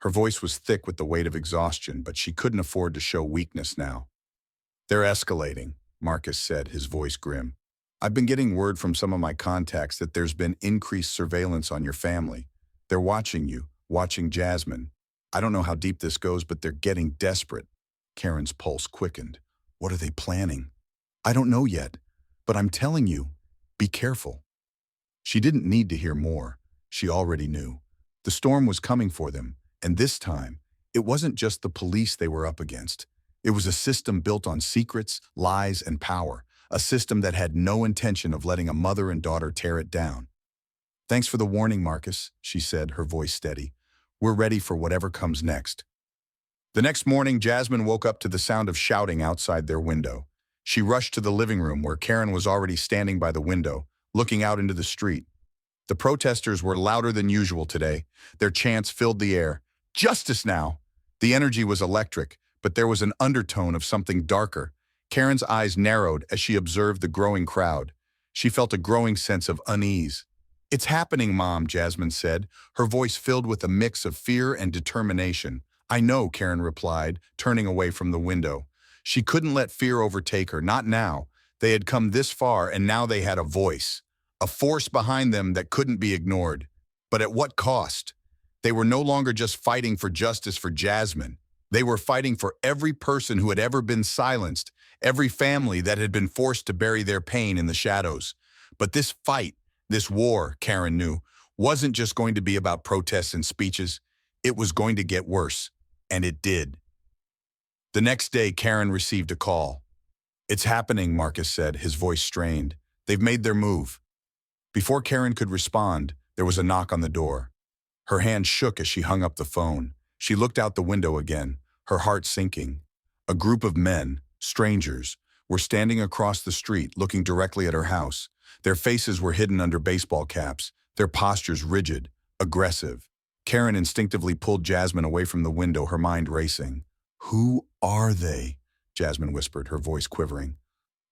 Her voice was thick with the weight of exhaustion, but she couldn't afford to show weakness now. "They're escalating," Marcus said, his voice grim. "I've been getting word from some of my contacts that there's been increased surveillance on your family. They're watching you, watching Jasmine. I don't know how deep this goes, but they're getting desperate." Karen's pulse quickened. "What are they planning?" "I don't know yet, but I'm telling you, be careful." She didn't need to hear more. She already knew. The storm was coming for them, and this time, it wasn't just the police they were up against. It was a system built on secrets, lies, and power, a system that had no intention of letting a mother and daughter tear it down. "Thanks for the warning, Marcus," she said, her voice steady. "We're ready for whatever comes next." The next morning, Jasmine woke up to the sound of shouting outside their window. She rushed to the living room where Karen was already standing by the window, looking out into the street. The protesters were louder than usual today. Their chants filled the air. "Justice now!" The energy was electric, but there was an undertone of something darker. Karen's eyes narrowed as she observed the growing crowd. She felt a growing sense of unease. "It's happening, Mom," Jasmine said, her voice filled with a mix of fear and determination. "I know," Karen replied, turning away from the window. She couldn't let fear overtake her, not now. They had come this far, and now they had a voice, a force behind them that couldn't be ignored. But at what cost? They were no longer just fighting for justice for Jasmine. They were fighting for every person who had ever been silenced, every family that had been forced to bury their pain in the shadows. But this fight, this war, Karen knew, wasn't just going to be about protests and speeches. It was going to get worse. And it did. The next day, Karen received a call. "It's happening," Marcus said, his voice strained. "They've made their move." Before Karen could respond, there was a knock on the door. Her hand shook as she hung up the phone. She looked out the window again, her heart sinking. A group of men, strangers, were standing across the street, looking directly at her house. Their faces were hidden under baseball caps, their postures rigid, aggressive. Karen instinctively pulled Jasmine away from the window, her mind racing. "Who are they?" Jasmine whispered, her voice quivering.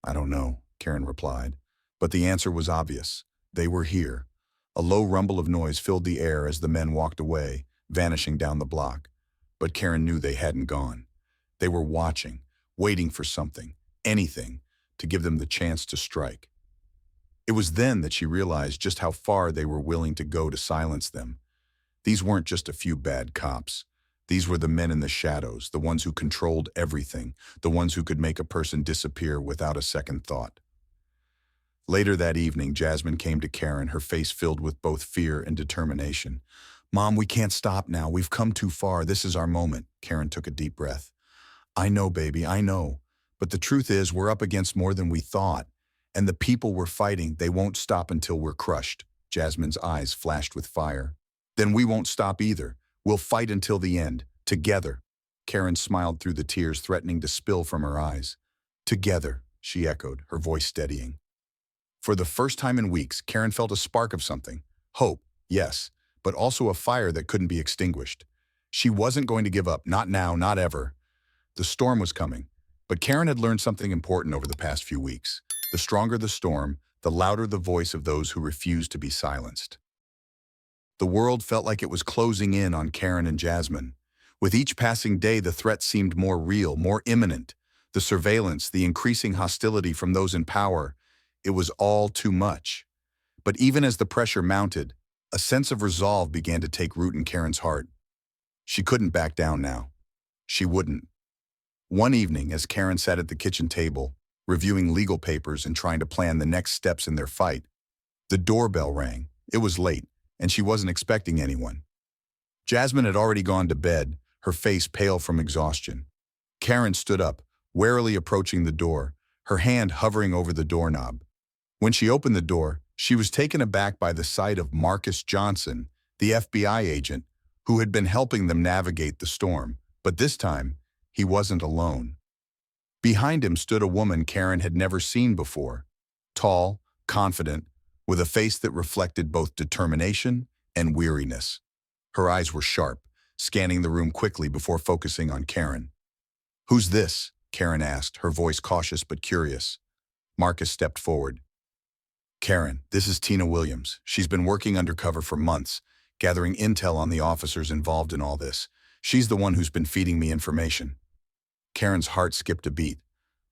"I don't know," Karen replied. But the answer was obvious. They were here. A low rumble of noise filled the air as the men walked away, vanishing down the block. But Karen knew they hadn't gone. They were watching, waiting for something, anything, to give them the chance to strike. It was then that she realized just how far they were willing to go to silence them. These weren't just a few bad cops. These were the men in the shadows, the ones who controlled everything, the ones who could make a person disappear without a second thought. Later that evening, Jasmine came to Karen, her face filled with both fear and determination. "Mom, we can't stop now. We've come too far. This is our moment." Karen took a deep breath. "I know, baby, I know. But the truth is, we're up against more than we thought. And the people we're fighting, they won't stop until we're crushed." Jasmine's eyes flashed with fire. "Then we won't stop either. We'll fight until the end, together." Karen smiled through the tears threatening to spill from her eyes. "Together," she echoed, her voice steadying. For the first time in weeks, Karen felt a spark of something. Hope, yes, but also a fire that couldn't be extinguished. She wasn't going to give up, not now, not ever. The storm was coming, but Karen had learned something important over the past few weeks. The stronger the storm, the louder the voice of those who refused to be silenced. The world felt like it was closing in on Karen and Jasmine. With each passing day, the threat seemed more real, more imminent. The surveillance, the increasing hostility from those in power, it was all too much. But even as the pressure mounted, a sense of resolve began to take root in Karen's heart. She couldn't back down now. She wouldn't. One evening, as Karen sat at the kitchen table, reviewing legal papers and trying to plan the next steps in their fight, the doorbell rang. It was late, and she wasn't expecting anyone. Jasmine had already gone to bed, her face pale from exhaustion. Karen stood up, warily approaching the door, her hand hovering over the doorknob. When she opened the door, she was taken aback by the sight of Marcus Johnson, the FBI agent, who had been helping them navigate the storm. But this time, he wasn't alone. Behind him stood a woman Karen had never seen before, tall, confident, with a face that reflected both determination and weariness. Her eyes were sharp, scanning the room quickly before focusing on Karen. "Who's this?" Karen asked, her voice cautious but curious. Marcus stepped forward. "Karen, this is Tina Williams. She's been working undercover for months, gathering intel on the officers involved in all this. She's the one who's been feeding me information." Karen's heart skipped a beat.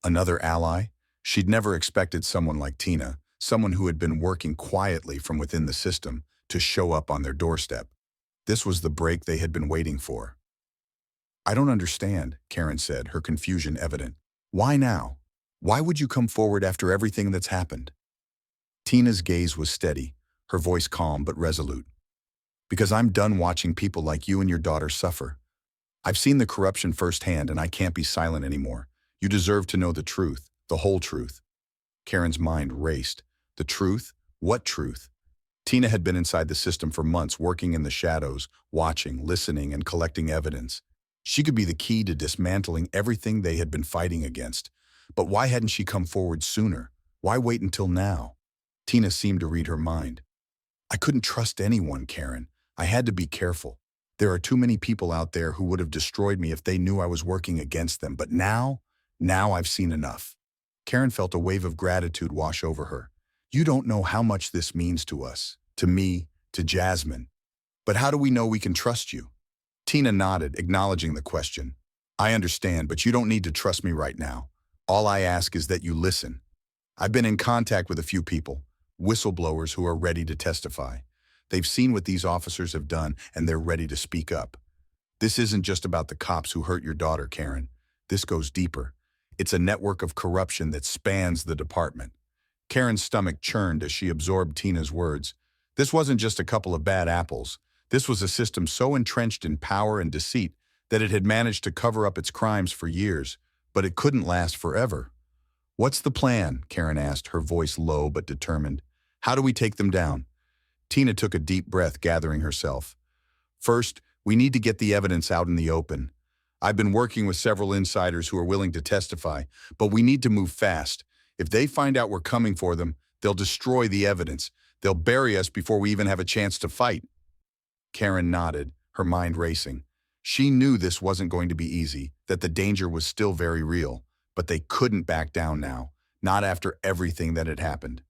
Another ally? She'd never expected someone like Tina, someone who had been working quietly from within the system, to show up on their doorstep. This was the break they had been waiting for. "I don't understand," Karen said, her confusion evident. "Why now? Why would you come forward after everything that's happened?" Tina's gaze was steady, her voice calm but resolute. "Because I'm done watching people like you and your daughter suffer. I've seen the corruption firsthand, and I can't be silent anymore. You deserve to know the truth, the whole truth." Karen's mind raced. The truth? What truth? Tina had been inside the system for months, working in the shadows, watching, listening, and collecting evidence. She could be the key to dismantling everything they had been fighting against. But why hadn't she come forward sooner? Why wait until now? Tina seemed to read her mind. "I couldn't trust anyone, Karen. I had to be careful. There are too many people out there who would have destroyed me if they knew I was working against them. But now I've seen enough." Karen felt a wave of gratitude wash over her. "You don't know how much this means to us, to me, to Jasmine. But how do we know we can trust you?" Tina nodded, acknowledging the question. "I understand, but you don't need to trust me right now. All I ask is that you listen. I've been in contact with a few people, whistleblowers who are ready to testify. They've seen what these officers have done, and they're ready to speak up. This isn't just about the cops who hurt your daughter, Karen. This goes deeper. It's a network of corruption that spans the department." Karen's stomach churned as she absorbed Tina's words. This wasn't just a couple of bad apples. This was a system so entrenched in power and deceit that it had managed to cover up its crimes for years, but it couldn't last forever. "What's the plan?" Karen asked, her voice low but determined. "How do we take them down?" Tina took a deep breath, gathering herself. "First, we need to get the evidence out in the open. I've been working with several insiders who are willing to testify, but we need to move fast. If they find out we're coming for them, they'll destroy the evidence. They'll bury us before we even have a chance to fight." Karen nodded, her mind racing. She knew this wasn't going to be easy, that the danger was still very real, but they couldn't back down now, not after everything that had happened.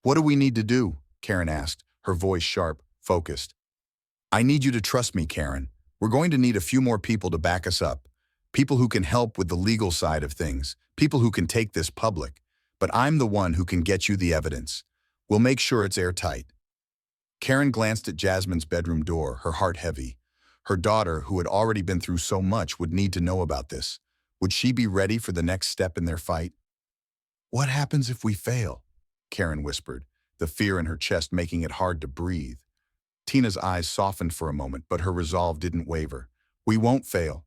"What do we need to do?" Karen asked, her voice sharp, focused. "I need you to trust me, Karen. We're going to need a few more people to back us up. People who can help with the legal side of things, people who can take this public. But I'm the one who can get you the evidence. We'll make sure it's airtight." Karen glanced at Jasmine's bedroom door, her heart heavy. Her daughter, who had already been through so much, would need to know about this. Would she be ready for the next step in their fight? "What happens if we fail?" Karen whispered, the fear in her chest making it hard to breathe. Tina's eyes softened for a moment, but her resolve didn't waver. "We won't fail."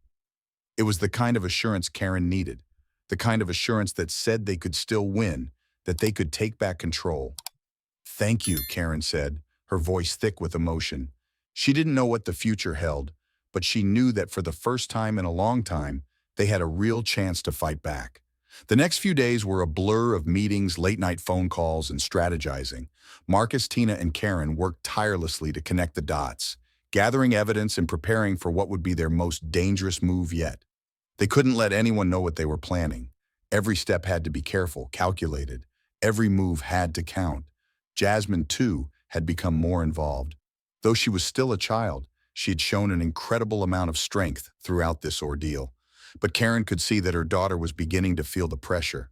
It was the kind of assurance Karen needed, the kind of assurance that said they could still win, that they could take back control. "Thank you," Karen said, her voice thick with emotion. She didn't know what the future held, but she knew that for the first time in a long time, they had a real chance to fight back. The next few days were a blur of meetings, late-night phone calls, and strategizing. Marcus, Tina, and Karen worked tirelessly to connect the dots, gathering evidence and preparing for what would be their most dangerous move yet. They couldn't let anyone know what they were planning. Every step had to be careful, calculated. Every move had to count. Jasmine, too, had become more involved. Though she was still a child, She had shown an incredible amount of strength throughout this ordeal. But Karen could see that her daughter was beginning to feel the pressure.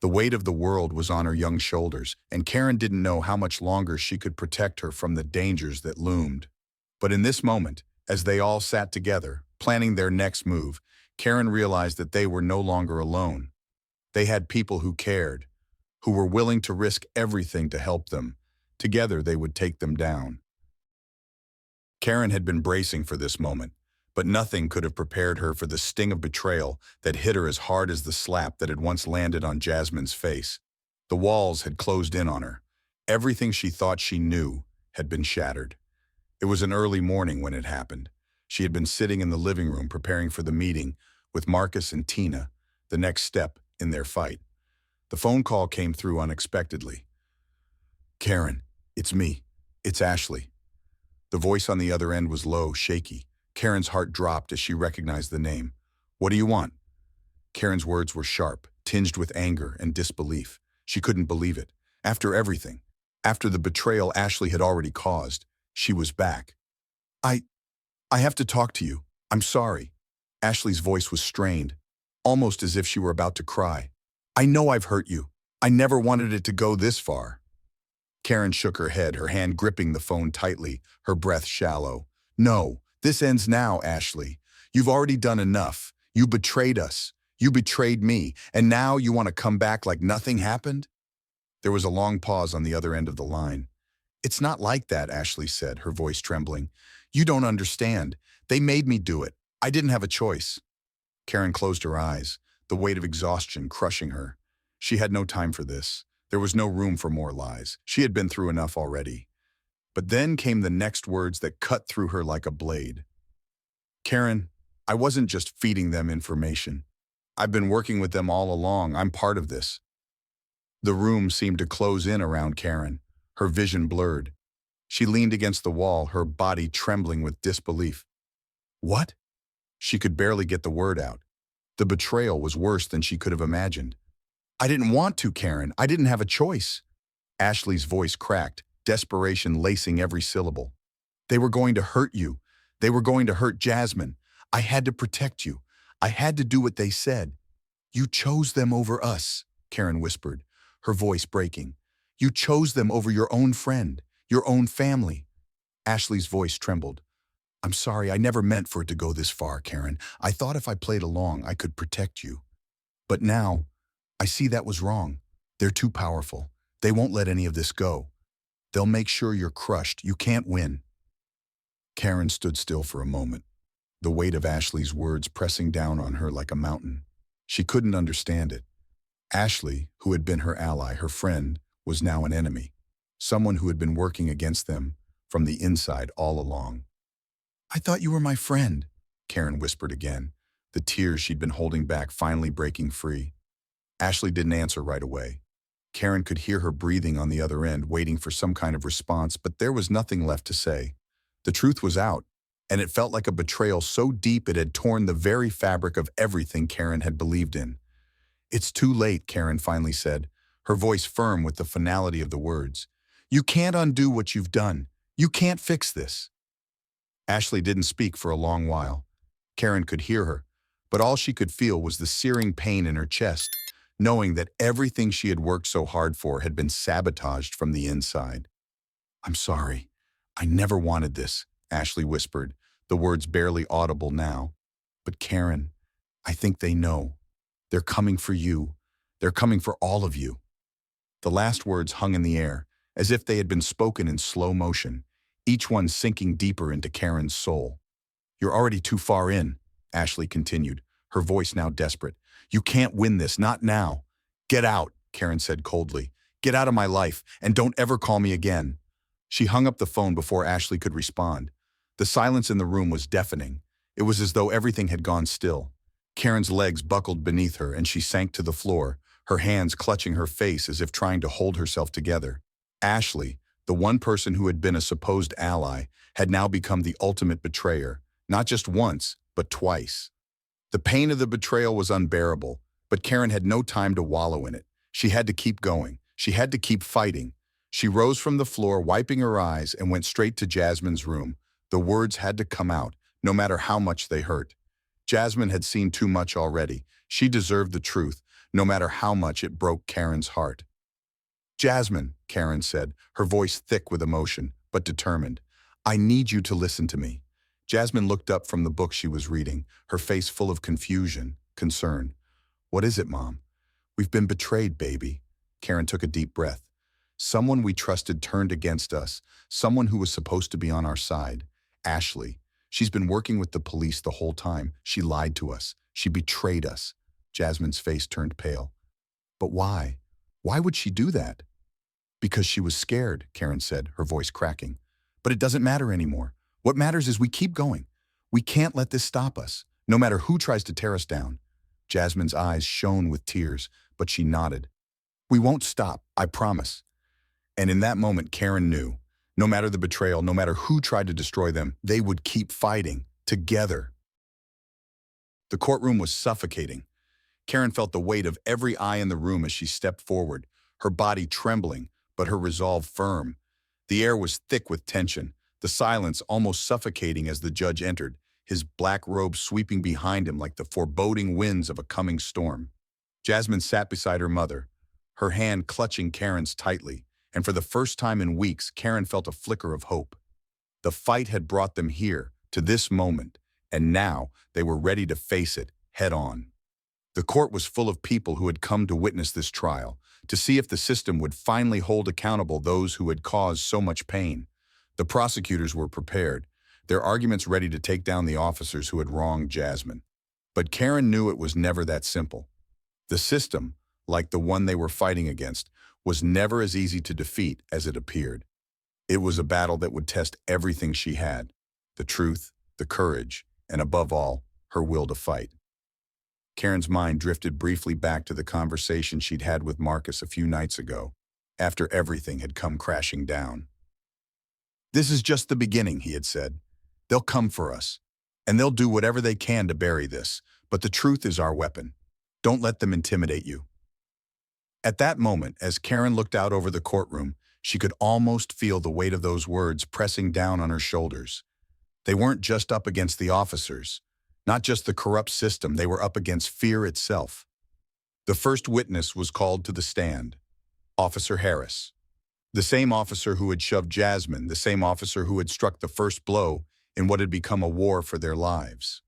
The weight of the world was on her young shoulders, and Karen didn't know how much longer she could protect her from the dangers that loomed. But in this moment, as they all sat together, planning their next move, Karen realized that they were no longer alone. They had people who cared, who were willing to risk everything to help them. Together, they would take them down. Karen had been bracing for this moment, but nothing could have prepared her for the sting of betrayal that hit her as hard as the slap that had once landed on Jasmine's face. The walls had closed in on her. Everything she thought she knew had been shattered. It was an early morning when it happened. She had been sitting in the living room preparing for the meeting with Marcus and Tina, the next step in their fight. The phone call came through unexpectedly. "Karen, it's me. It's Ashley." The voice on the other end was low, shaky. Karen's heart dropped as she recognized the name. "What do you want?" Karen's words were sharp, tinged with anger and disbelief. She couldn't believe it. After everything, after the betrayal Ashley had already caused, she was back. I have to talk to you. I'm sorry." Ashley's voice was strained, almost as if she were about to cry. "I know I've hurt you. I never wanted it to go this far." Karen shook her head, her hand gripping the phone tightly, her breath shallow. "No, this ends now, Ashley. You've already done enough. You betrayed us. You betrayed me. And now you want to come back like nothing happened?" There was a long pause on the other end of the line. "It's not like that," Ashley said, her voice trembling. "You don't understand. They made me do it. I didn't have a choice." Karen closed her eyes, the weight of exhaustion crushing her. She had no time for this. There was no room for more lies. She had been through enough already. But then came the next words that cut through her like a blade. "Karen, I wasn't just feeding them information. I've been working with them all along. I'm part of this." The room seemed to close in around Karen, her vision blurred. She leaned against the wall, her body trembling with disbelief. "What?" She could barely get the word out. The betrayal was worse than she could have imagined. "I didn't want to, Karen. I didn't have a choice." Ashley's voice cracked, desperation lacing every syllable. "They were going to hurt you. They were going to hurt Jasmine. I had to protect you. I had to do what they said." "You chose them over us," Karen whispered, her voice breaking. "You chose them over your own friend, your own family." Ashley's voice trembled. "I'm sorry, I never meant for it to go this far, Karen. I thought if I played along, I could protect you. But now, I see that was wrong. They're too powerful. They won't let any of this go. They'll make sure you're crushed. You can't win." Karen stood still for a moment, the weight of Ashley's words pressing down on her like a mountain. She couldn't understand it. Ashley, who had been her ally, her friend, was now an enemy, someone who had been working against them from the inside all along. "I thought you were my friend," Karen whispered again, the tears she'd been holding back finally breaking free. Ashley didn't answer right away. Karen could hear her breathing on the other end, waiting for some kind of response, but there was nothing left to say. The truth was out, and it felt like a betrayal so deep it had torn the very fabric of everything Karen had believed in. "It's too late," Karen finally said, her voice firm with the finality of the words. "You can't undo what you've done. You can't fix this." Ashley didn't speak for a long while. Karen could hear her, but all she could feel was the searing pain in her chest, knowing that everything she had worked so hard for had been sabotaged from the inside. "I'm sorry. I never wanted this," Ashley whispered, the words barely audible now. "But Karen, I think they know. They're coming for you. They're coming for all of you." The last words hung in the air, as if they had been spoken in slow motion, each one sinking deeper into Karen's soul. "You're already too far in," Ashley continued, her voice now desperate. "You can't win this, not now. Get out," Karen said coldly. "Get out of my life, and don't ever call me again." She hung up the phone before Ashley could respond. The silence in the room was deafening. It was as though everything had gone still. Karen's legs buckled beneath her, and she sank to the floor, her hands clutching her face as if trying to hold herself together. Ashley, the one person who had been a supposed ally, had now become the ultimate betrayer, not just once, but twice. The pain of the betrayal was unbearable, but Karen had no time to wallow in it. She had to keep going. She had to keep fighting. She rose from the floor, wiping her eyes, and went straight to Jasmine's room, The words had to come out, no matter how much they hurt. Jasmine had seen too much already. She deserved the truth, no matter how much it broke Karen's heart. "Jasmine," Karen said, her voice thick with emotion, but determined. "I need you to listen to me." Jasmine looked up from the book she was reading, her face full of confusion, concern. "What is it, Mom?" "We've been betrayed, baby." Karen took a deep breath. "Someone we trusted turned against us, someone who was supposed to be on our side. Ashley. She's been working with the police the whole time. She lied to us. She betrayed us." Jasmine's face turned pale. "But why? Why would she do that?" "Because she was scared," Karen said, her voice cracking. "But it doesn't matter anymore. What matters is we keep going. We can't let this stop us, no matter who tries to tear us down." Jasmine's eyes shone with tears, but she nodded. "We won't stop, I promise." And in that moment, Karen knew, no matter the betrayal, no matter who tried to destroy them, they would keep fighting, together. The courtroom was suffocating. Karen felt the weight of every eye in the room as she stepped forward, her body trembling, but her resolve firm. The air was thick with tension, the silence almost suffocating as the judge entered, his black robe sweeping behind him like the foreboding winds of a coming storm. Jasmine sat beside her mother, her hand clutching Karen's tightly, and for the first time in weeks, Karen felt a flicker of hope. The fight had brought them here, to this moment, and now they were ready to face it head on. The court was full of people who had come to witness this trial, to see if the system would finally hold accountable those who had caused so much pain. The prosecutors were prepared, their arguments ready to take down the officers who had wronged Jasmine. But Karen knew it was never that simple. The system, like the one they were fighting against, was never as easy to defeat as it appeared. It was a battle that would test everything she had, the truth, the courage, and above all, her will to fight. Karen's mind drifted briefly back to the conversation she'd had with Marcus a few nights ago, after everything had come crashing down. "This is just the beginning," he had said. "They'll come for us, and they'll do whatever they can to bury this, but the truth is our weapon. Don't let them intimidate you." At that moment, as Karen looked out over the courtroom, she could almost feel the weight of those words pressing down on her shoulders. They weren't just up against the officers, not just the corrupt system, they were up against fear itself. The first witness was called to the stand, Officer Harris. The same officer who had shoved Jasmine, the same officer who had struck the first blow in what had become a war for their lives.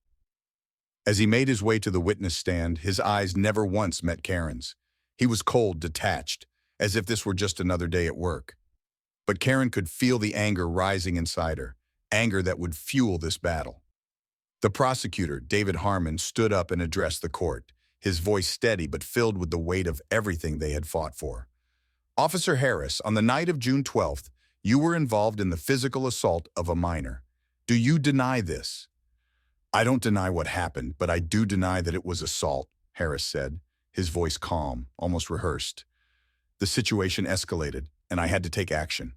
As he made his way to the witness stand, his eyes never once met Karen's. He was cold, detached, as if this were just another day at work. But Karen could feel the anger rising inside her, anger that would fuel this battle. The prosecutor, David Harmon, stood up and addressed the court, his voice steady but filled with the weight of everything they had fought for. "Officer Harris, on the night of June 12th, you were involved in the physical assault of a minor. Do you deny this?" "I don't deny what happened, but I do deny that it was assault," Harris said, his voice calm, almost rehearsed. "The situation escalated, and I had to take action."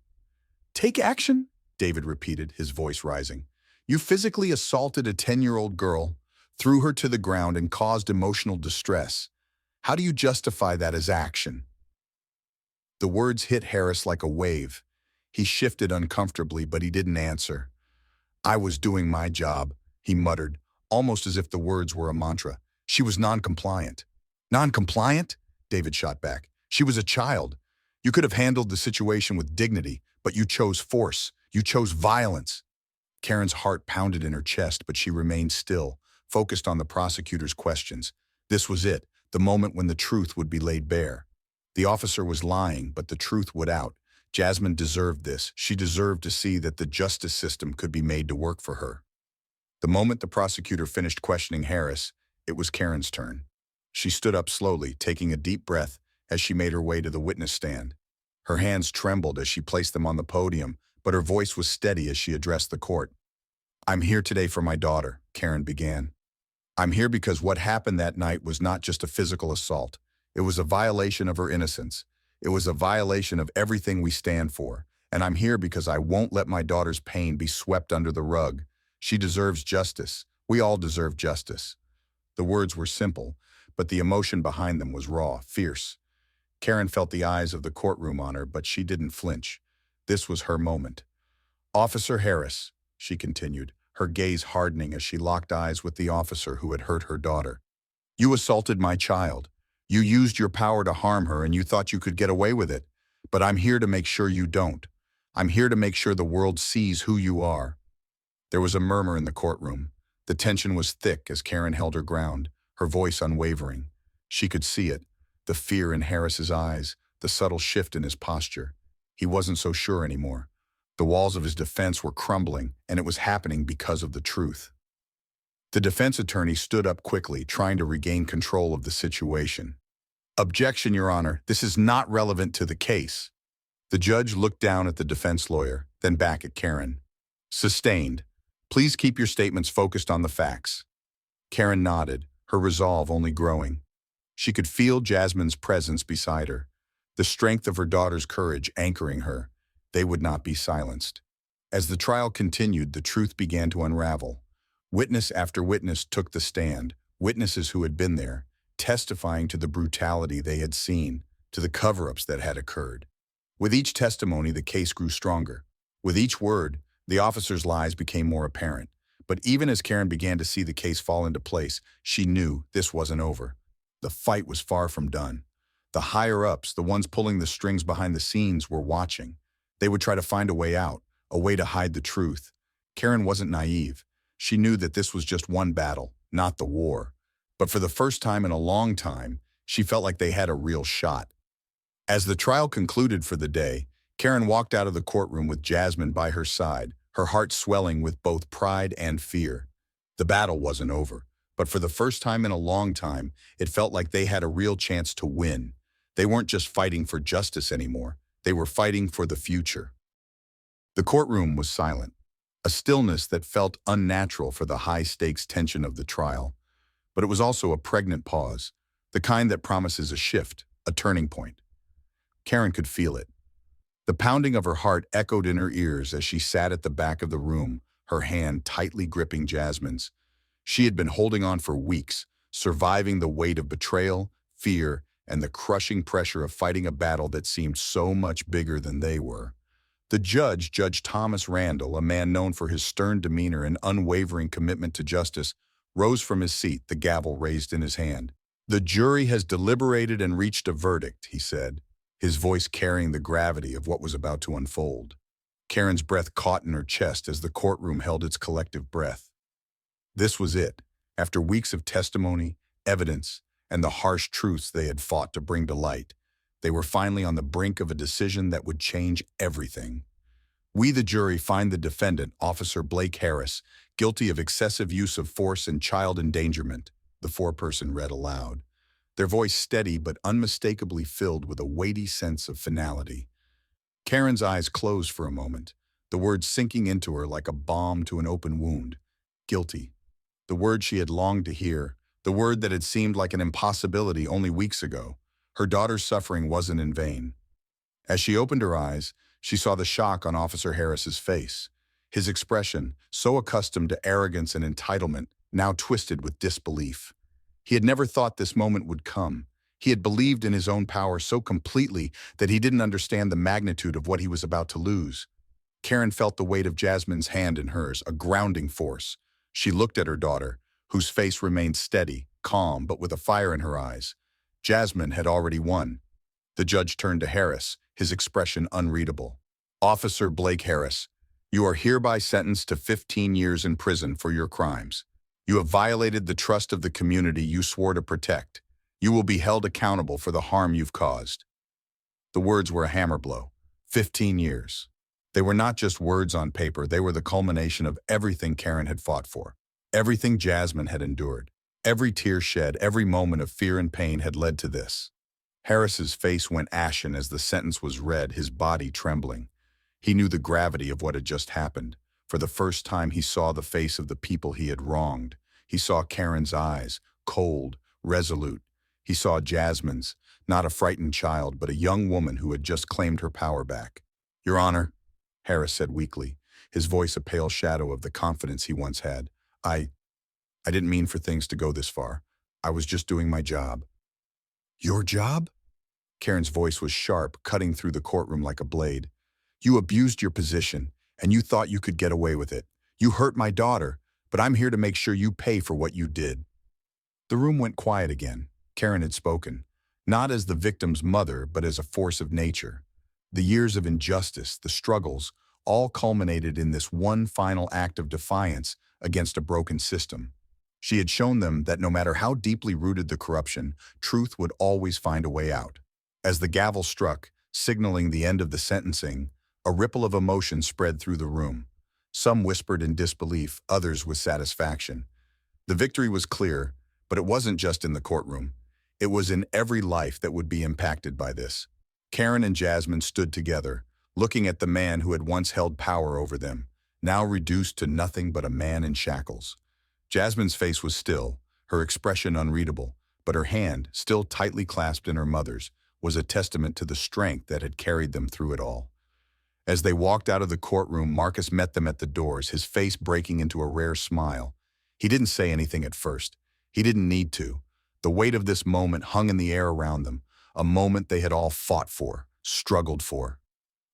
"Take action?" David repeated, his voice rising. "You physically assaulted a 10-year-old girl, threw her to the ground, and caused emotional distress. How do you justify that as action?" The words hit Harris like a wave. He shifted uncomfortably, but he didn't answer. "I was doing my job," he muttered, almost as if the words were a mantra. "She was non-compliant." "Non-compliant?" David shot back. "She was a child. You could have handled the situation with dignity, but you chose force. You chose violence." Karen's heart pounded in her chest, but she remained still, focused on the prosecutor's questions. This was it, the moment when the truth would be laid bare. The officer was lying, but the truth would out. Jasmine deserved this. She deserved to see that the justice system could be made to work for her. The moment the prosecutor finished questioning Harris, it was Karen's turn. She stood up slowly, taking a deep breath as she made her way to the witness stand. Her hands trembled as she placed them on the podium, but her voice was steady as she addressed the court. "I'm here today for my daughter," Karen began. "I'm here because what happened that night was not just a physical assault. It was a violation of her innocence. It was a violation of everything we stand for. And I'm here because I won't let my daughter's pain be swept under the rug. She deserves justice. We all deserve justice." The words were simple, but the emotion behind them was raw, fierce. Karen felt the eyes of the courtroom on her, but she didn't flinch. This was her moment. "Officer Harris, she continued, her gaze hardening as she locked eyes with the officer who had hurt her daughter. You assaulted my child. You used your power to harm her and you thought you could get away with it. But I'm here to make sure you don't. I'm here to make sure the world sees who you are. There was a murmur in the courtroom. The tension was thick as Karen held her ground, her voice unwavering. She could see it, the fear in Harris's eyes, the subtle shift in his posture. He wasn't so sure anymore. The walls of his defense were crumbling, and it was happening because of the truth. The defense attorney stood up quickly, trying to regain control of the situation. Objection, Your Honor. This is not relevant to the case. The judge looked down at the defense lawyer, then back at Karen. Sustained. Please keep your statements focused on the facts. Karen nodded, her resolve only growing. She could feel Jasmine's presence beside her, the strength of her daughter's courage anchoring her. They would not be silenced. As the trial continued, the truth began to unravel. Witness after witness took the stand, witnesses who had been there, testifying to the brutality they had seen, to the cover-ups that had occurred. With each testimony, the case grew stronger. With each word, the officer's lies became more apparent. But even as Karen began to see the case fall into place, she knew this wasn't over. The fight was far from done. The higher-ups, the ones pulling the strings behind the scenes, were watching. They would try to find a way out, a way to hide the truth. Karen wasn't naive. She knew that this was just one battle, not the war. But for the first time in a long time, she felt like they had a real shot. As the trial concluded for the day, Karen walked out of the courtroom with Jasmine by her side, her heart swelling with both pride and fear. The battle wasn't over, but for the first time in a long time, it felt like they had a real chance to win. They weren't just fighting for justice anymore. They were fighting for the future. The courtroom was silent, a stillness that felt unnatural for the high-stakes tension of the trial. But it was also a pregnant pause, the kind that promises a shift, a turning point. Karen could feel it. The pounding of her heart echoed in her ears as she sat at the back of the room, her hand tightly gripping Jasmine's. She had been holding on for weeks, surviving the weight of betrayal, fear, and the crushing pressure of fighting a battle that seemed so much bigger than they were. The judge, Judge Thomas Randall, a man known for his stern demeanor and unwavering commitment to justice, rose from his seat, the gavel raised in his hand. The jury has deliberated and reached a verdict, he said, his voice carrying the gravity of what was about to unfold. Karen's breath caught in her chest as the courtroom held its collective breath. This was it. After weeks of testimony, evidence, and the harsh truths they had fought to bring to light, they were finally on the brink of a decision that would change everything. We, the jury, find the defendant, Officer Blake Harris, guilty of excessive use of force and child endangerment, the foreperson read aloud, their voice steady but unmistakably filled with a weighty sense of finality. Karen's eyes closed for a moment, the words sinking into her like a balm to an open wound. Guilty. The word she had longed to hear, the word that had seemed like an impossibility only weeks ago. Her daughter's suffering wasn't in vain. As she opened her eyes, she saw the shock on Officer Harris's face. His expression, so accustomed to arrogance and entitlement, now twisted with disbelief. He had never thought this moment would come. He had believed in his own power so completely that he didn't understand the magnitude of what he was about to lose. Karen felt the weight of Jasmine's hand in hers, a grounding force. She looked at her daughter, whose face remained steady, calm, but with a fire in her eyes. Jasmine had already won. The judge turned to Harris, his expression unreadable. Officer Blake Harris, you are hereby sentenced to 15 years in prison for your crimes. You have violated the trust of the community you swore to protect. You will be held accountable for the harm you've caused. The words were a hammer blow. 15 years. They were not just words on paper, they were the culmination of everything Karen had fought for, everything Jasmine had endured. Every tear shed, every moment of fear and pain had led to this. Harris's face went ashen as the sentence was read, his body trembling. He knew the gravity of what had just happened. For the first time, he saw the face of the people he had wronged. He saw Karen's eyes, cold, resolute. He saw Jasmine's, not a frightened child, but a young woman who had just claimed her power back. Your Honor, Harris said weakly, his voice a pale shadow of the confidence he once had. I didn't mean for things to go this far. I was just doing my job. Your job? Karen's voice was sharp, cutting through the courtroom like a blade. You abused your position, and you thought you could get away with it. You hurt my daughter, but I'm here to make sure you pay for what you did." The room went quiet again. Karen had spoken, not as the victim's mother, but as a force of nature. The years of injustice, the struggles, all culminated in this one final act of defiance against a broken system. She had shown them that no matter how deeply rooted the corruption, truth would always find a way out. As the gavel struck, signaling the end of the sentencing, a ripple of emotion spread through the room. Some whispered in disbelief, others with satisfaction. The victory was clear, but it wasn't just in the courtroom. It was in every life that would be impacted by this. Karen and Jasmine stood together, looking at the man who had once held power over them, now reduced to nothing but a man in shackles. Jasmine's face was still, her expression unreadable, but her hand, still tightly clasped in her mother's, was a testament to the strength that had carried them through it all. As they walked out of the courtroom, Marcus met them at the doors, his face breaking into a rare smile. He didn't say anything at first. He didn't need to. The weight of this moment hung in the air around them, a moment they had all fought for, struggled for.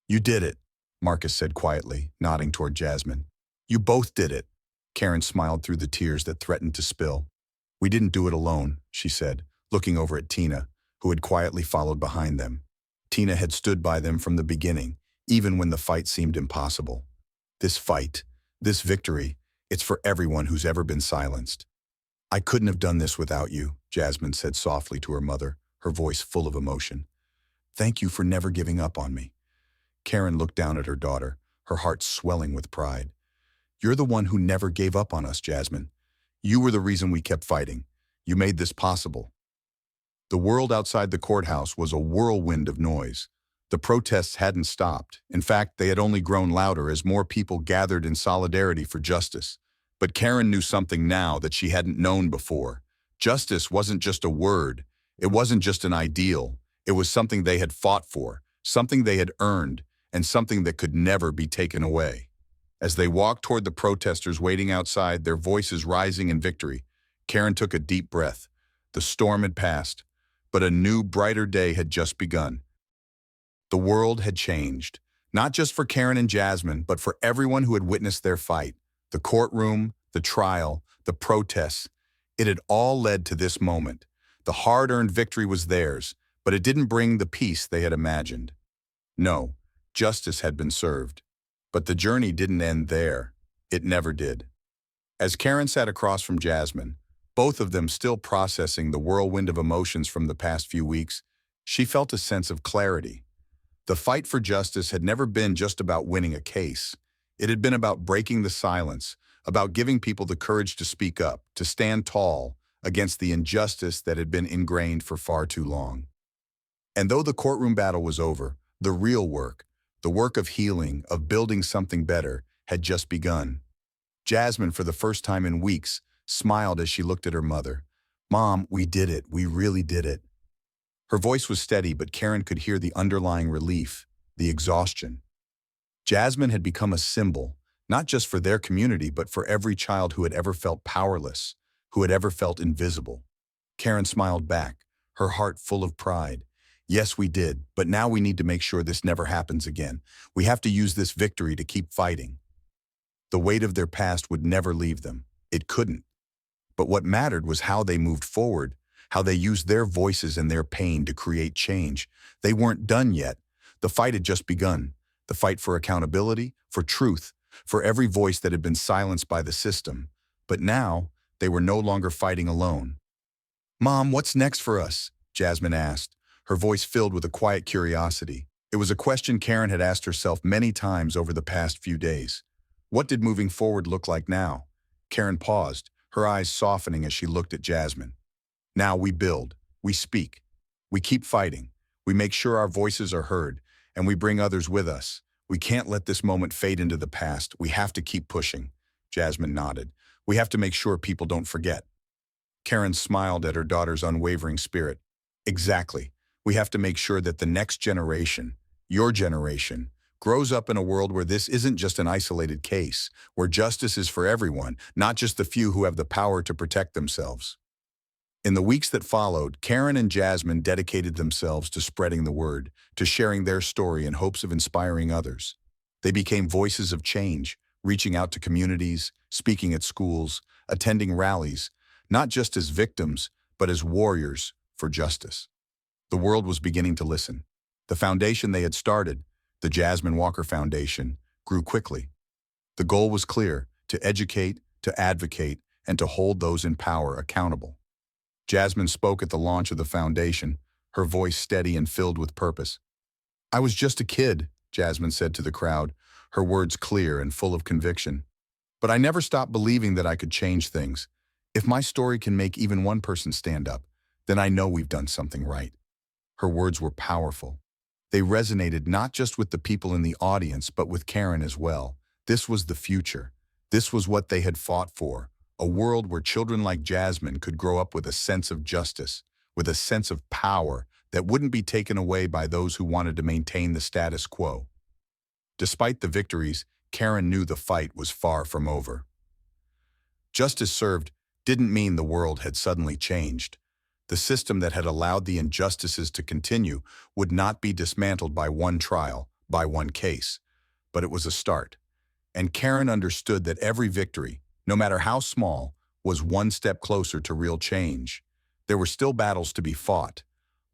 "You did it," Marcus said quietly, nodding toward Jasmine. "You both did it." Karen smiled through the tears that threatened to spill. "We didn't do it alone," she said, looking over at Tina, who had quietly followed behind them. Tina had stood by them from the beginning, even when the fight seemed impossible. This fight, this victory, it's for everyone who's ever been silenced. "I couldn't have done this without you," Jasmine said softly to her mother, her voice full of emotion. "Thank you for never giving up on me." Karen looked down at her daughter, her heart swelling with pride. "You're the one who never gave up on us, Jasmine. You were the reason we kept fighting. You made this possible." The world outside the courthouse was a whirlwind of noise. The protests hadn't stopped. In fact, they had only grown louder as more people gathered in solidarity for justice. But Karen knew something now that she hadn't known before. Justice wasn't just a word. It wasn't just an ideal. It was something they had fought for, something they had earned, and something that could never be taken away. As they walked toward the protesters waiting outside, their voices rising in victory, Karen took a deep breath. The storm had passed, but a new, brighter day had just begun. The world had changed, not just for Karen and Jasmine, but for everyone who had witnessed their fight. The courtroom, the trial, the protests, it had all led to this moment. The hard-earned victory was theirs, but it didn't bring the peace they had imagined. No, justice had been served. But the journey didn't end there. It never did. As Karen sat across from Jasmine, both of them still processing the whirlwind of emotions from the past few weeks, she felt a sense of clarity. The fight for justice had never been just about winning a case. It had been about breaking the silence, about giving people the courage to speak up, to stand tall against the injustice that had been ingrained for far too long. And though the courtroom battle was over, the real work, the work of healing, of building something better, had just begun. Jasmine, for the first time in weeks, smiled as she looked at her mother. "Mom, we did it. We really did it." Her voice was steady, but Karen could hear the underlying relief, the exhaustion. Jasmine had become a symbol, not just for their community, but for every child who had ever felt powerless, who had ever felt invisible. Karen smiled back, her heart full of pride. "Yes, we did, but now we need to make sure this never happens again. We have to use this victory to keep fighting." The weight of their past would never leave them. It couldn't. But what mattered was how they moved forward, how they used their voices and their pain to create change. They weren't done yet. The fight had just begun. The fight for accountability, for truth, for every voice that had been silenced by the system. But now, they were no longer fighting alone. "Mom, what's next for us?" Jasmine asked, her voice filled with a quiet curiosity. It was a question Karen had asked herself many times over the past few days. What did moving forward look like now? Karen paused, her eyes softening as she looked at Jasmine. "Now we build, we speak, we keep fighting, we make sure our voices are heard, and we bring others with us. We can't let this moment fade into the past. We have to keep pushing." Jasmine nodded. "We have to make sure people don't forget." Karen smiled at her daughter's unwavering spirit. "Exactly. We have to make sure that the next generation, your generation, grows up in a world where this isn't just an isolated case, where justice is for everyone, not just the few who have the power to protect themselves." In the weeks that followed, Karen and Jasmine dedicated themselves to spreading the word, to sharing their story in hopes of inspiring others. They became voices of change, reaching out to communities, speaking at schools, attending rallies, not just as victims, but as warriors for justice. The world was beginning to listen. The foundation they had started, the Jasmine Walker Foundation, grew quickly. The goal was clear: to educate, to advocate, and to hold those in power accountable. Jasmine spoke at the launch of the foundation, her voice steady and filled with purpose. "I was just a kid," Jasmine said to the crowd, her words clear and full of conviction. "But I never stopped believing that I could change things. If my story can make even one person stand up, then I know we've done something right." Her words were powerful. They resonated not just with the people in the audience, but with Karen as well. This was the future. This was what they had fought for: a world where children like Jasmine could grow up with a sense of justice, with a sense of power that wouldn't be taken away by those who wanted to maintain the status quo. Despite the victories, Karen knew the fight was far from over. Justice served didn't mean the world had suddenly changed. The system that had allowed the injustices to continue would not be dismantled by one trial, by one case. But it was a start. And Karen understood that every victory, no matter how small, was one step closer to real change. There were still battles to be fought,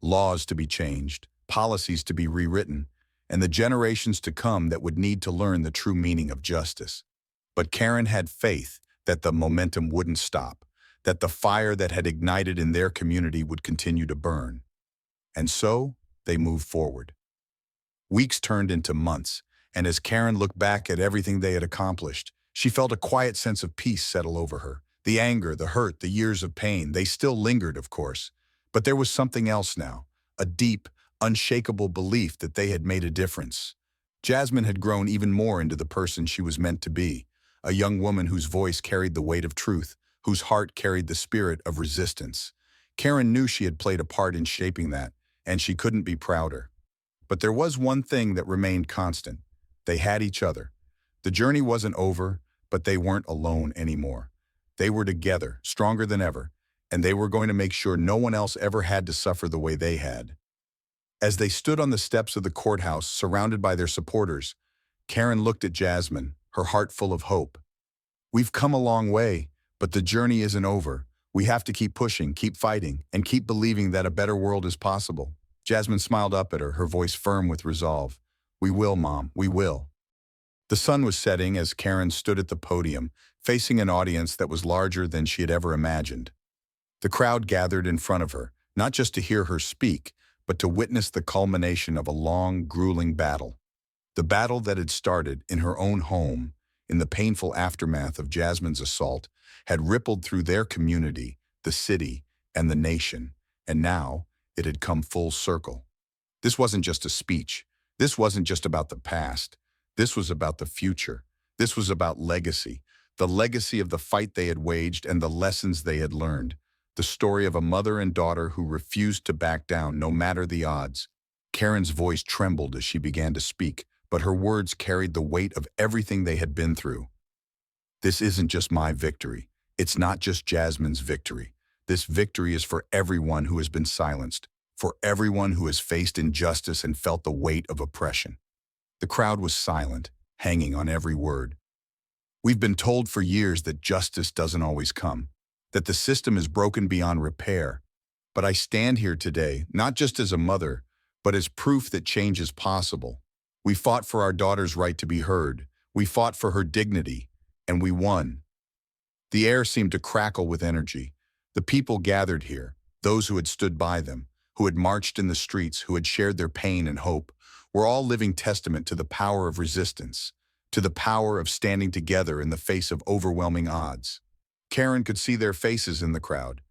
laws to be changed, policies to be rewritten, and the generations to come that would need to learn the true meaning of justice. But Karen had faith that the momentum wouldn't stop, that the fire that had ignited in their community would continue to burn. And so, they moved forward. Weeks turned into months, and as Karen looked back at everything they had accomplished, she felt a quiet sense of peace settle over her. The anger, the hurt, the years of pain, they still lingered, of course. But there was something else now, a deep, unshakable belief that they had made a difference. Jasmine had grown even more into the person she was meant to be, a young woman whose voice carried the weight of truth, whose heart carried the spirit of resistance. Karen knew she had played a part in shaping that, and she couldn't be prouder. But there was one thing that remained constant. They had each other. The journey wasn't over, but they weren't alone anymore. They were together, stronger than ever, and they were going to make sure no one else ever had to suffer the way they had. As they stood on the steps of the courthouse, surrounded by their supporters, Karen looked at Jasmine, her heart full of hope. "We've come a long way, but the journey isn't over. We have to keep pushing, keep fighting, and keep believing that a better world is possible." Jasmine smiled up at her, her voice firm with resolve. "We will, Mom, we will." The sun was setting as Karen stood at the podium, facing an audience that was larger than she had ever imagined. The crowd gathered in front of her, not just to hear her speak, but to witness the culmination of a long, grueling battle. The battle that had started in her own home, in the painful aftermath of Jasmine's assault, had rippled through their community, the city, and the nation, and now it had come full circle. This wasn't just a speech. This wasn't just about the past. This was about the future. This was about legacy, the legacy of the fight they had waged and the lessons they had learned. The story of a mother and daughter who refused to back down no matter the odds. Karen's voice trembled as she began to speak, but her words carried the weight of everything they had been through. "This isn't just my victory. It's not just Jasmine's victory. This victory is for everyone who has been silenced, for everyone who has faced injustice and felt the weight of oppression." The crowd was silent, hanging on every word. "We've been told for years that justice doesn't always come, that the system is broken beyond repair. But I stand here today, not just as a mother, but as proof that change is possible. We fought for our daughter's right to be heard. We fought for her dignity, and we won." The air seemed to crackle with energy. The people gathered here, those who had stood by them, who had marched in the streets, who had shared their pain and hope, were all living testament to the power of resistance, to the power of standing together in the face of overwhelming odds. Karen could see their faces in the crowd,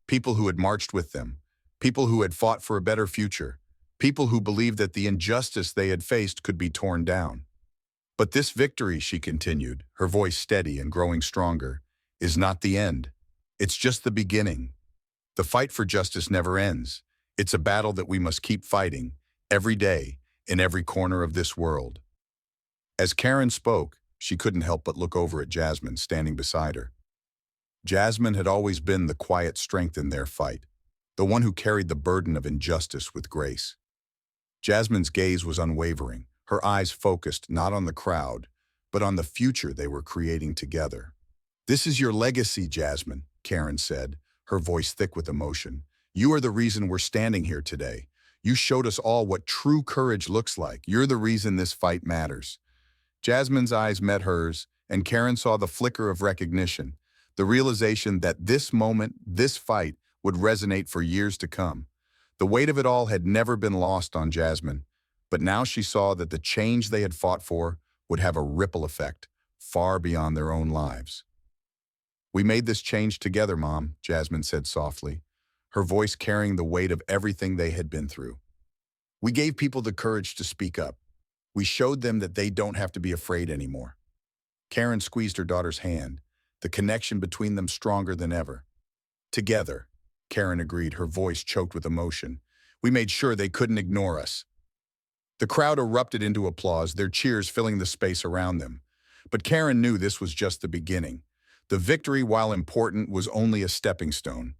people who had marched with them, people who had fought for a better future, people who believed that the injustice they had faced could be torn down. "But this victory," she continued, her voice steady and growing stronger, "is not the end. It's just the beginning. The fight for justice never ends. It's a battle that we must keep fighting, every day, in every corner of this world." As Karen spoke, she couldn't help but look over at Jasmine standing beside her. Jasmine had always been the quiet strength in their fight, the one who carried the burden of injustice with grace. Jasmine's gaze was unwavering, her eyes focused not on the crowd, but on the future they were creating together. "This is your legacy, Jasmine," Karen said, her voice thick with emotion. "You are the reason we're standing here today. You showed us all what true courage looks like. You're the reason this fight matters." Jasmine's eyes met hers, and Karen saw the flicker of recognition, the realization that this moment, this fight, would resonate for years to come. The weight of it all had never been lost on Jasmine, but now she saw that the change they had fought for would have a ripple effect far beyond their own lives. "We made this change together, Mom," Jasmine said softly, her voice carrying the weight of everything they had been through. "We gave people the courage to speak up. We showed them that they don't have to be afraid anymore." Karen squeezed her daughter's hand, the connection between them stronger than ever. "Together," Karen agreed, her voice choked with emotion. "We made sure they couldn't ignore us." The crowd erupted into applause, their cheers filling the space around them. But Karen knew this was just the beginning. The victory, while important, was only a stepping stone.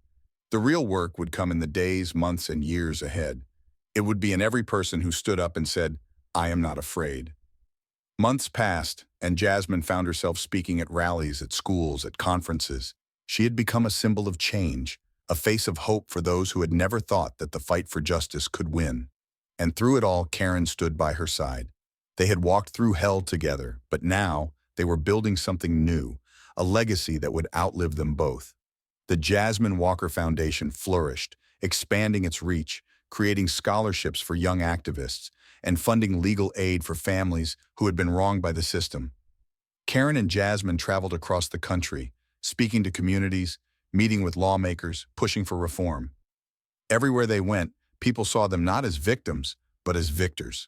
The real work would come in the days, months, and years ahead. It would be in every person who stood up and said, "I am not afraid." Months passed, and Jasmine found herself speaking at rallies, at schools, at conferences. She had become a symbol of change, a face of hope for those who had never thought that the fight for justice could win. And through it all, Karen stood by her side. They had walked through hell together, but now they were building something new, a legacy that would outlive them both. The Jasmine Walker Foundation flourished, expanding its reach, creating scholarships for young activists, and funding legal aid for families who had been wronged by the system. Karen and Jasmine traveled across the country, speaking to communities, meeting with lawmakers, pushing for reform. Everywhere they went, people saw them not as victims, but as victors.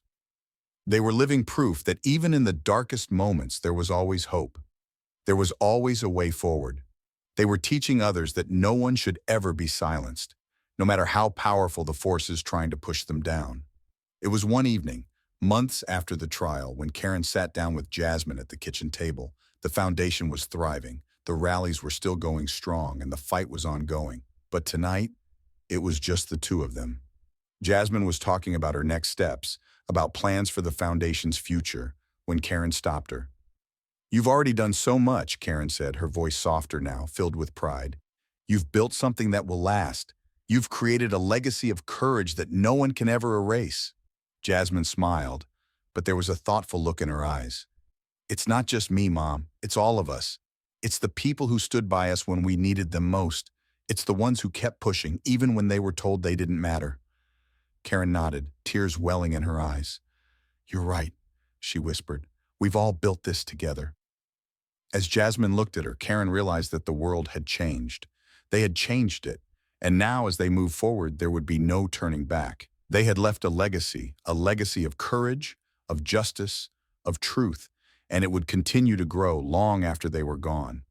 They were living proof that even in the darkest moments, there was always hope. There was always a way forward. They were teaching others that no one should ever be silenced, no matter how powerful the forces trying to push them down. It was one evening, months after the trial, when Karen sat down with Jasmine at the kitchen table. The foundation was thriving, the rallies were still going strong, and the fight was ongoing. But tonight, it was just the two of them. Jasmine was talking about her next steps, about plans for the foundation's future, when Karen stopped her. "You've already done so much," Karen said, her voice softer now, filled with pride. "You've built something that will last. You've created a legacy of courage that no one can ever erase." Jasmine smiled, but there was a thoughtful look in her eyes. "It's not just me, Mom. It's all of us. It's the people who stood by us when we needed them most. It's the ones who kept pushing, even when they were told they didn't matter." Karen nodded, tears welling in her eyes. "You're right," she whispered. "We've all built this together." As Jasmine looked at her, Karen realized that the world had changed. They had changed it, and now as they moved forward, there would be no turning back. They had left a legacy of courage, of justice, of truth, and it would continue to grow long after they were gone.